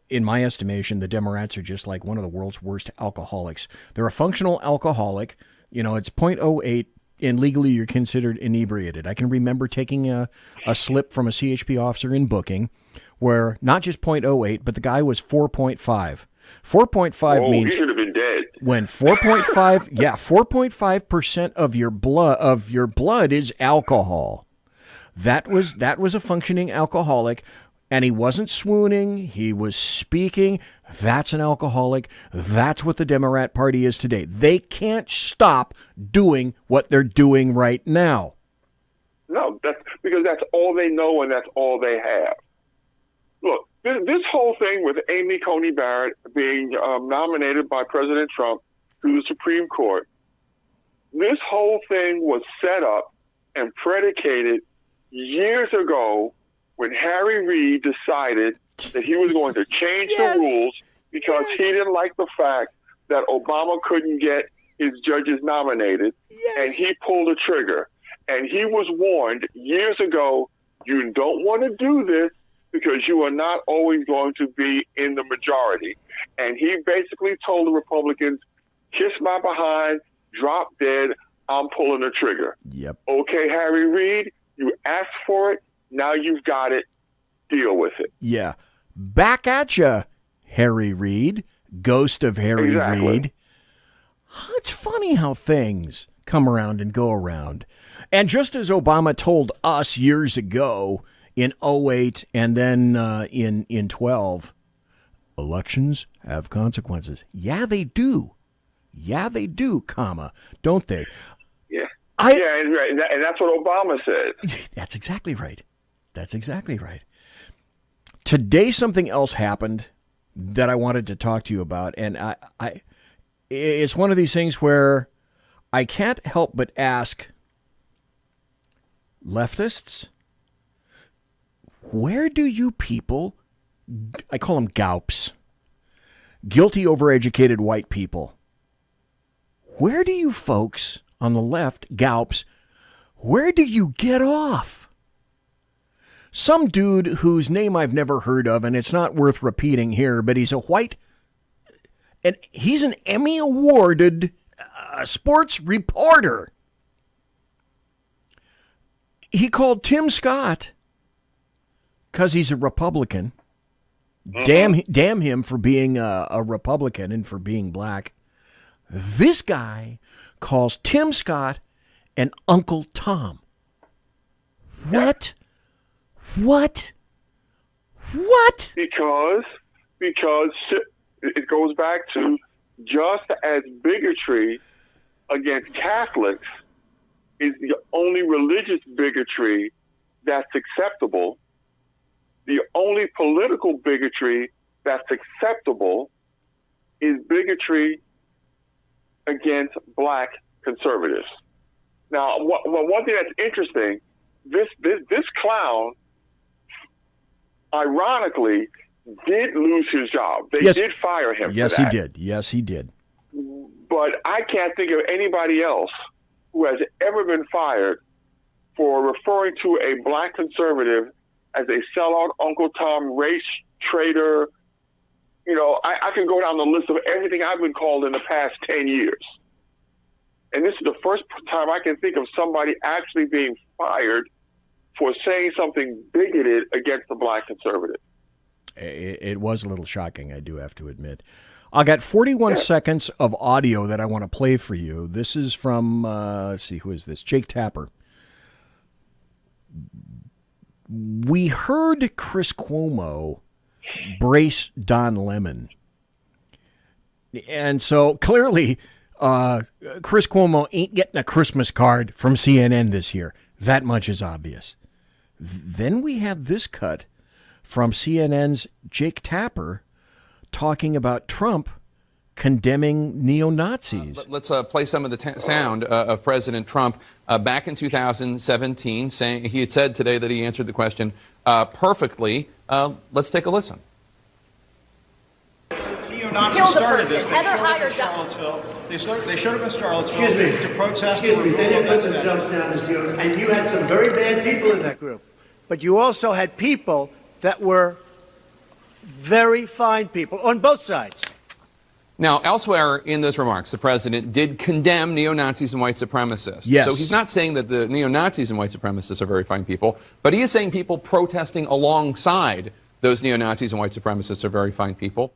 in my estimation, the Democrats are just like one of the world's worst alcoholics. They're a functional alcoholic. You know, it's 0.08, and legally you're considered inebriated. I can remember taking a slip from a CHP officer in booking where not just 0.08, but the guy was 4.5. 4.5 means he should have been dead. When 4.5% of your blood is alcohol. That was a functioning alcoholic. And he wasn't swooning. He was speaking. That's an alcoholic. That's what the Democrat Party is today. They can't stop doing what they're doing right now. No, that's because that's all they know and that's all they have. Look, this whole thing with Amy Coney Barrett being nominated by President Trump to the Supreme Court, this whole thing was set up and predicated years ago when Harry Reid decided that he was going to change the rules because he didn't like the fact that Obama couldn't get his judges nominated, and he pulled the trigger. And he was warned years ago, you don't want to do this because you are not always going to be in the majority. And he basically told the Republicans, kiss my behind, drop dead, I'm pulling the trigger. Yep. Okay, Harry Reid, you asked for it. Now you've got it. Deal with it. Yeah. Back at you, Harry Reid, ghost of Harry Reid. It's funny how things come around and go around. And just as Obama told us years ago in 08 and then in 12, elections have consequences. Yeah, they do. Yeah, they do, don't they? Yeah. And that's what Obama said. That's exactly right. That's exactly right. Today, something else happened that I wanted to talk to you about, and it's one of these things where I can't help but ask leftists, where do you people, I call them GOWPs, guilty overeducated white people, where do you folks on the left, GOWPs, where do you get off? Some dude whose name I've never heard of, and it's not worth repeating here, but he's a white, and he's an Emmy awarded sports reporter. He called Tim Scott, because he's a Republican. Damn him for being a Republican and for being black. This guy calls Tim Scott an Uncle Tom. What? What? Because it goes back to just as bigotry against Catholics is the only religious bigotry that's acceptable, the only political bigotry that's acceptable is bigotry against black conservatives. Now, one thing that's interesting, this clown, ironically, did lose his job. They did fire him. Yes, for he that. did. Yes, he did. But I can't think of anybody else who has ever been fired for referring to a black conservative as a sellout, Uncle Tom, race traitor. You know, I can go down the list of everything I've been called in the past 10 years. And this is the first time I can think of somebody actually being fired for saying something bigoted against the black conservative. It was a little shocking, I do have to admit. I got 41 seconds of audio that I want to play for you. This is from, let's see, who is this? Jake Tapper. We heard Chris Cuomo brace Don Lemon. And so clearly, Chris Cuomo ain't getting a Christmas card from CNN this year. That much is obvious. Then we have this cut from CNN's Jake Tapper talking about Trump condemning neo-Nazis. Let's play some of the sound of President Trump back in 2017, saying he had said today that he answered the question perfectly. Let's take a listen. Neo-Nazis started this. They showed up in Charlottesville. They showed up in Charlottesville to protest. Excuse me. They didn't put themselves down as neo, and you had some very bad people in that group. But you also had people that were very fine people on both sides. Now, elsewhere in those remarks, the president did condemn neo-Nazis and white supremacists. Yes. So he's not saying that the neo-Nazis and white supremacists are very fine people, but he is saying people protesting alongside those neo-Nazis and white supremacists are very fine people.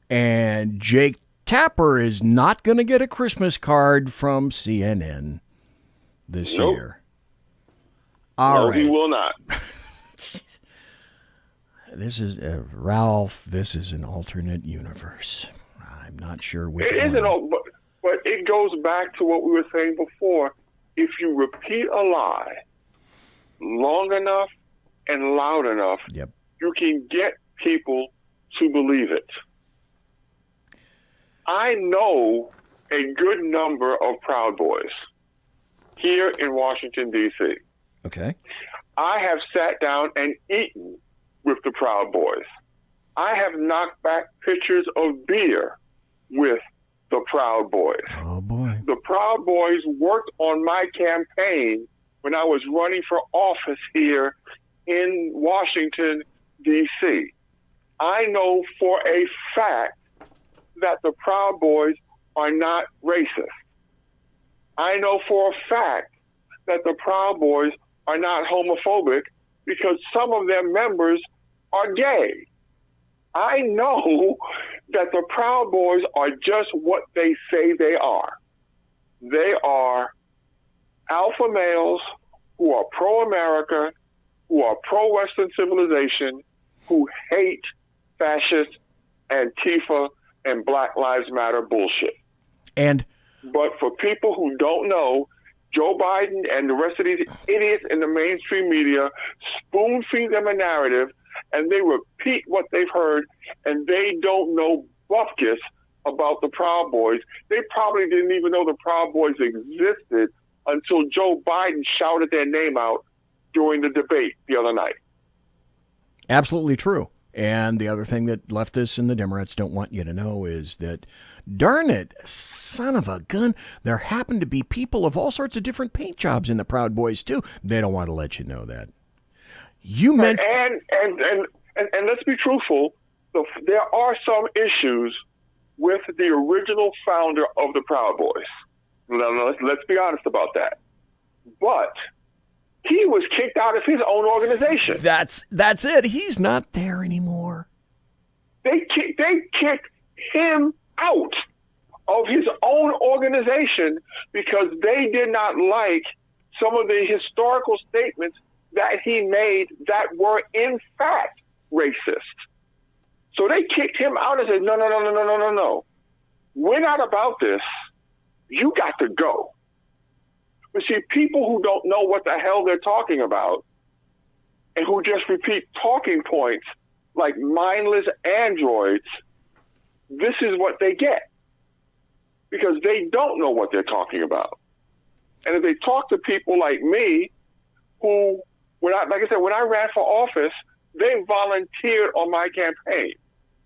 And Jake Tapper is not going to get a Christmas card from CNN this year. All right. He will not. This is Ralph. This is an alternate universe. I'm not sure which It one. isn't, but it goes back to what we were saying before. If you repeat a lie long enough and loud enough, you can get people to believe it. I know a good number of Proud Boys here in Washington, D.C. Okay. I have sat down and eaten with the Proud Boys. I have knocked back pitchers of beer with the Proud Boys. Oh, boy. The Proud Boys worked on my campaign when I was running for office here in Washington, D.C. I know for a fact that the Proud Boys are not racist. I know for a fact that the Proud Boys are not homophobic because some of their members are gay. I know that the Proud Boys are just what they say they are. They are alpha males who are pro-America, who are pro-Western civilization, who hate fascist, Antifa, and Black Lives Matter bullshit. But for people who don't know, Joe Biden and the rest of these idiots in the mainstream media spoon feed them a narrative, and they repeat what they've heard, and they don't know bupkis about the Proud Boys. They probably didn't even know the Proud Boys existed until Joe Biden shouted their name out during the debate the other night. Absolutely true. And the other thing that leftists and the Democrats don't want you to know is that, darn it, son of a gun, there happen to be people of all sorts of different paint jobs in the Proud Boys, too. They don't want to let you know that. You meant... And let's be truthful, there are some issues with the original founder of the Proud Boys. Let's be honest about that. But he was kicked out of his own organization. That's it. He's not there anymore. They kicked him out of his own organization because they did not like some of the historical statements that he made that were in fact racist. So they kicked him out and said, no. We're not about this. You got to go. But see, people who don't know what the hell they're talking about and who just repeat talking points like mindless androids, this is what they get. Because they don't know what they're talking about. And if they talk to people like me, who, when I ran for office, they volunteered on my campaign.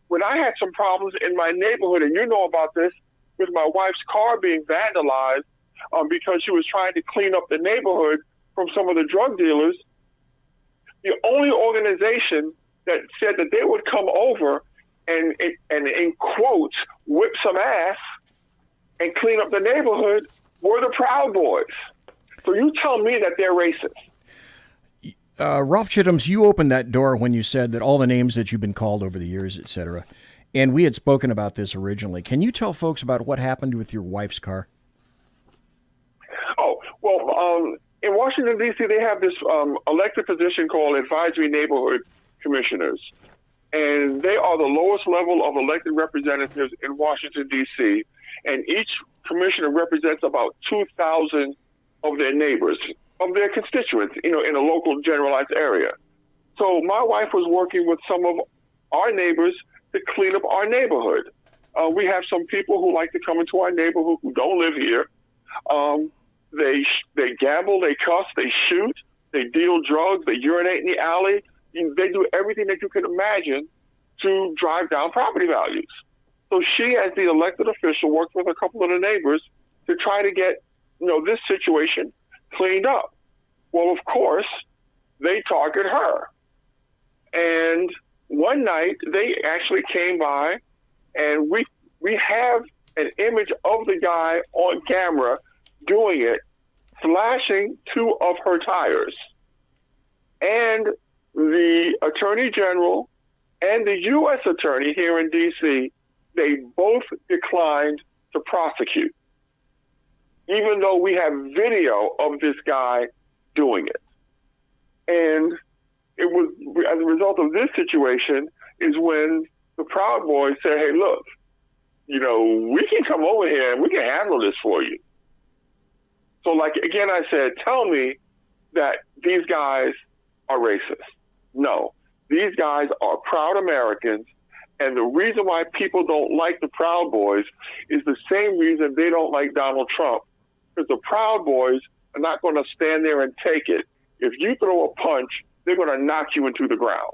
When I had some problems in my neighborhood, and you know about this, with my wife's car being vandalized because she was trying to clean up the neighborhood from some of the drug dealers, the only organization that said that they would come over and in quotes, whip some ass and clean up the neighborhood were the Proud Boys. So you tell me that they're racist. Ralph Chittams, you opened that door when you said that all the names that you've been called over the years, et cetera, and we had spoken about this originally. Can you tell folks about what happened with your wife's car? Oh, well, in Washington, D.C., they have this elected position called Advisory Neighborhood Commissioners. And they are the lowest level of elected representatives in Washington, D.C., and each commissioner represents about 2,000 of their neighbors, of their constituents, in a local generalized area. So my wife was working with some of our neighbors to clean up our neighborhood. We have some people who like to come into our neighborhood who don't live here. They gamble, they cuss, they shoot, they deal drugs, they urinate in the alley. They do everything that you can imagine to drive down property values. So she, as the elected official, worked with a couple of the neighbors to try to get, this situation cleaned up. Well, of course, they target her. And one night they actually came by, and we have an image of the guy on camera doing it, slashing 2 of her tires. And the Attorney General and the U.S. Attorney here in D.C., they both declined to prosecute, even though we have video of this guy doing it. And it was as a result of this situation is when the Proud Boys said, hey, look, we can come over here and we can handle this for you. So, again, I said, tell me that these guys are racist. No, these guys are proud Americans, and the reason why people don't like the Proud Boys is the same reason they don't like Donald Trump, because the Proud Boys are not going to stand there and take it. If you throw a punch, they're going to knock you into the ground.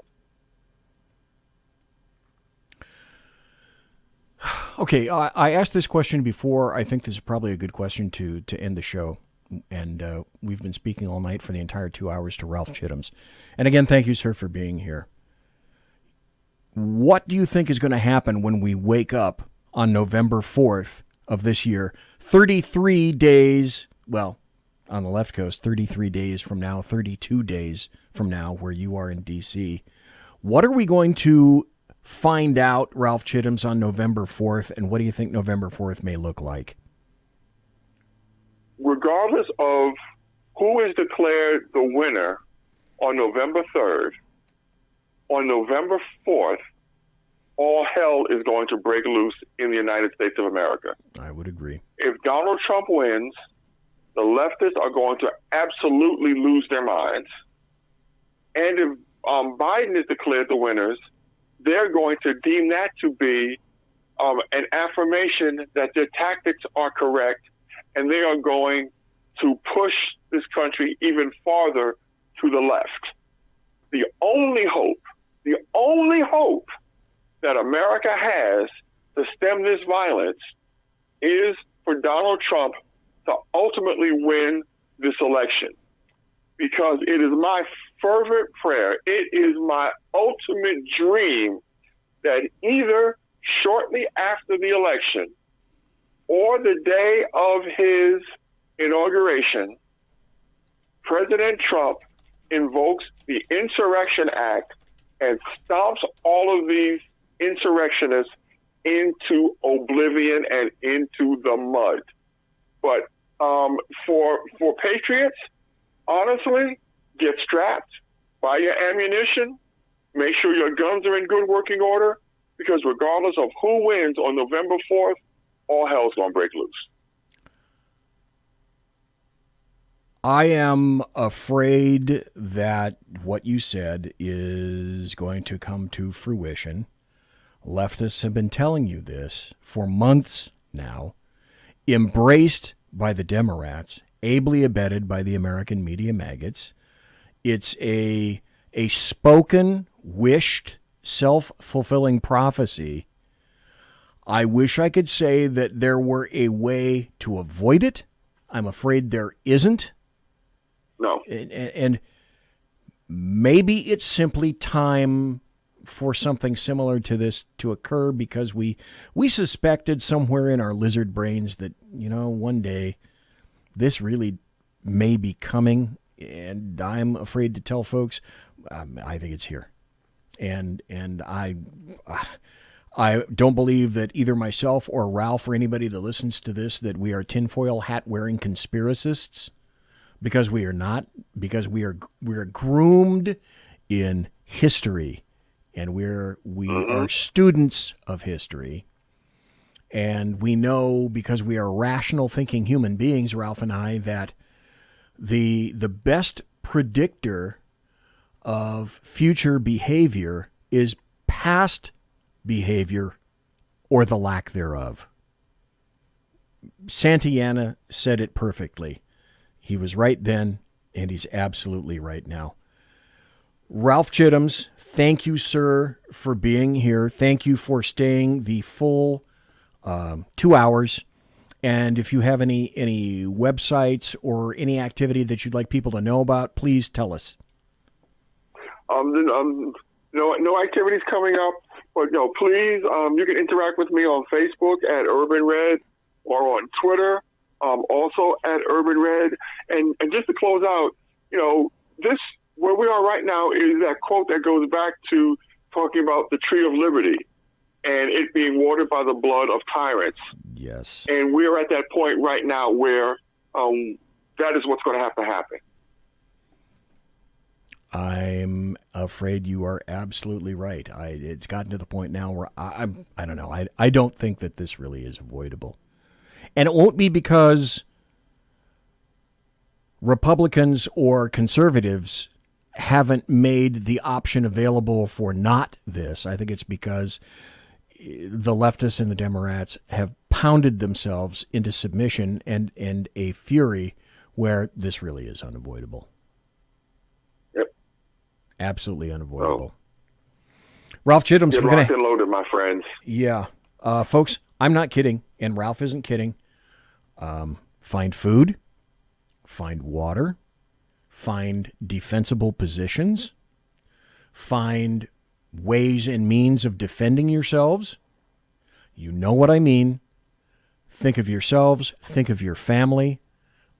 Okay, I asked this question before. I think this is probably a good question to end the show. And we've been speaking all night for the entire 2 hours to Ralph Chittams. And again, thank you, sir, for being here. What do you think is going to happen when we wake up on November 4th of this year, 33 days, well, on the left coast, 33 days from now, 32 days from now, where you are in D.C.? What are we going to find out, Ralph Chittams, on November 4th, and what do you think November 4th may look like? Regardless of who is declared the winner on November 3rd, on November 4th, all hell is going to break loose in the United States of America. I would agree. If Donald Trump wins, the leftists are going to absolutely lose their minds. And if Biden is declared the winners, they're going to deem that to be an affirmation that their tactics are correct, and they are going to push this country even farther to the left. The only hope that America has to stem this violence is for Donald Trump to ultimately win this election. Because it is my fervent prayer, it is my ultimate dream that either shortly after the election or the day of his inauguration, President Trump invokes the Insurrection Act and stomps all of these insurrectionists into oblivion and into the mud. But for patriots, honestly, get strapped, buy your ammunition, make sure your guns are in good working order, because regardless of who wins on November 4th, all hell's going to break loose. I am afraid that what you said is going to come to fruition. Leftists have been telling you this for months now, embraced by the Democrats, ably abetted by the American media maggots. It's a spoken, wished, self-fulfilling prophecy. I wish I could say that there were a way to avoid it. I'm afraid there isn't. No. And maybe it's simply time for something similar to this to occur, because we suspected somewhere in our lizard brains that, one day this really may be coming. and I'm afraid to tell folks, I think it's here. And I don't believe that either myself or Ralph or anybody that listens to this, that we are tinfoil hat-wearing conspiracists, because we are not, because we are groomed in history, and we are students of history. And we know, because we are rational thinking human beings, Ralph and I, that the best predictor of future behavior is past behavior or the lack thereof. Santayana said it perfectly. He was right then, and he's absolutely right now. Ralph Chittams, thank you, sir, for being here. Thank you for staying the full 2 hours. And if you have any websites or any activity that you'd like people to know about, please tell us. No activities coming up, but please, you can interact with me on Facebook at Urban Red or on Twitter, also at Urban Red. And just to close out, this, where we are right now, is that quote that goes back to talking about the tree of liberty and it being watered by the blood of tyrants. Yes. And we're at that point right now where that is what's going to have to happen. I'm afraid you are absolutely right. It's gotten to the point now where I don't know. I don't think that this really is avoidable. And it won't be because Republicans or conservatives haven't made the option available for not this. I think it's because the leftists and the Democrats have pounded themselves into submission and a fury where this really is unavoidable. Yep. Absolutely unavoidable. Ralph Chittams. Get locked and loaded, my friends. Yeah. Folks, I'm not kidding, and Ralph isn't kidding. Find food, find water, find defensible positions, find ways and means of defending yourselves. You know what I mean. Think of yourselves, think of your family.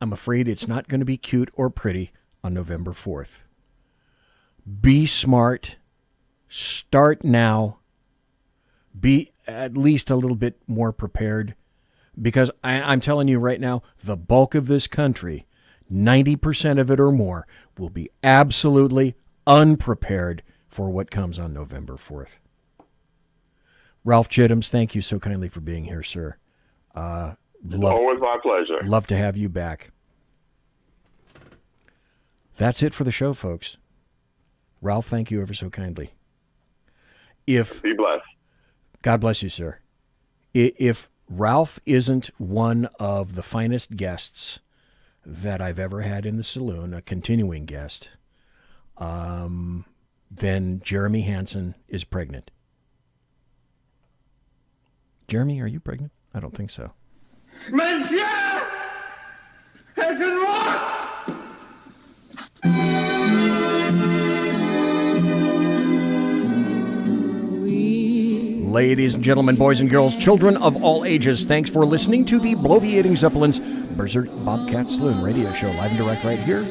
I'm afraid it's not going to be cute or pretty on November 4th. Be smart. Start now. Be at least a little bit more prepared, because I'm telling you right now, the bulk of this country, 90% of it or more, will be absolutely unprepared for what comes on November 4th. Ralph Chittams, thank you so kindly for being here, sir. Always my pleasure. Love to have you back. That's it for the show, folks. Ralph, thank you ever so kindly. Be blessed. God bless you, sir. If Ralph isn't one of the finest guests that I've ever had in the saloon, a continuing guest, then Jeremy Hansen is pregnant. Jeremy, are you pregnant? I don't think so. Monsieur has been Ladies and gentlemen, boys and girls, children of all ages, thanks for listening to the Bloviating Zeppelin's Berserk Bobcat Saloon radio show, live and direct right here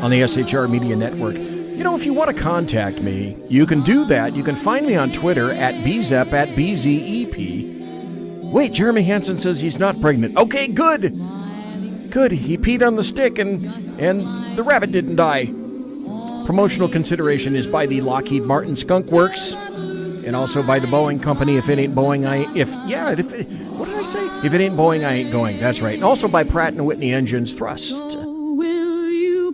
on the SHR Media Network. If you want to contact me, you can do that. You can find me on Twitter at BZEP, at BZEP. Wait, Jeremy Hansen says he's not pregnant. Okay, good. Good. He peed on the stick and the rabbit didn't die. Promotional consideration is by the Lockheed Martin Skunk Works and also by the Boeing Company. If it ain't Boeing, what did I say? If it ain't Boeing, I ain't going. That's right. And also by Pratt & Whitney Engines Thrust.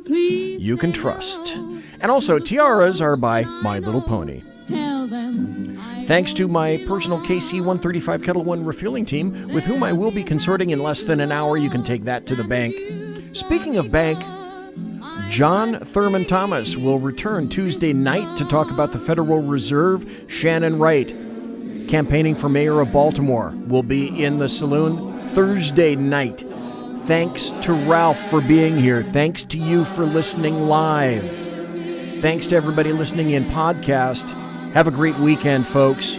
You can trust. And also, tiaras are by My Little Pony. Thanks to my personal KC-135 Kettle One refueling team, with whom I will be consorting in less than an hour. You can take that to the bank. Speaking of bank, John Thurman Thomas will return Tuesday night to talk about the Federal Reserve. Shannon Wright, campaigning for mayor of Baltimore, will be in the saloon Thursday night. Thanks to Ralph for being here. Thanks to you for listening live. Thanks to everybody listening in podcast. Have a great weekend, folks.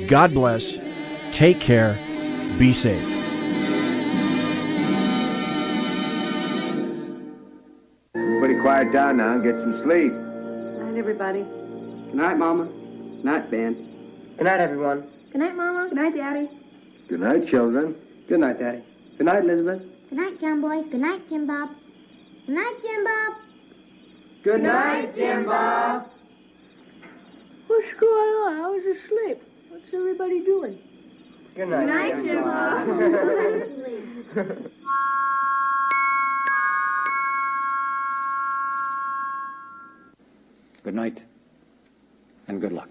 God bless. Take care. Be safe. But quiet down now and get some sleep. Good night, everybody. Good night, Mama. Good night, Ben. Good night, everyone. Good night, Mama. Good night, Daddy. Good night, children. Good night, Daddy. Good night, Elizabeth. Good night, John Boy. Good night, Jim Bob. Good night, Jim Bob. Good night, Jim Bob. What's going on? I was asleep. What's everybody doing? Good night, Jim Bob. Good night, and good luck.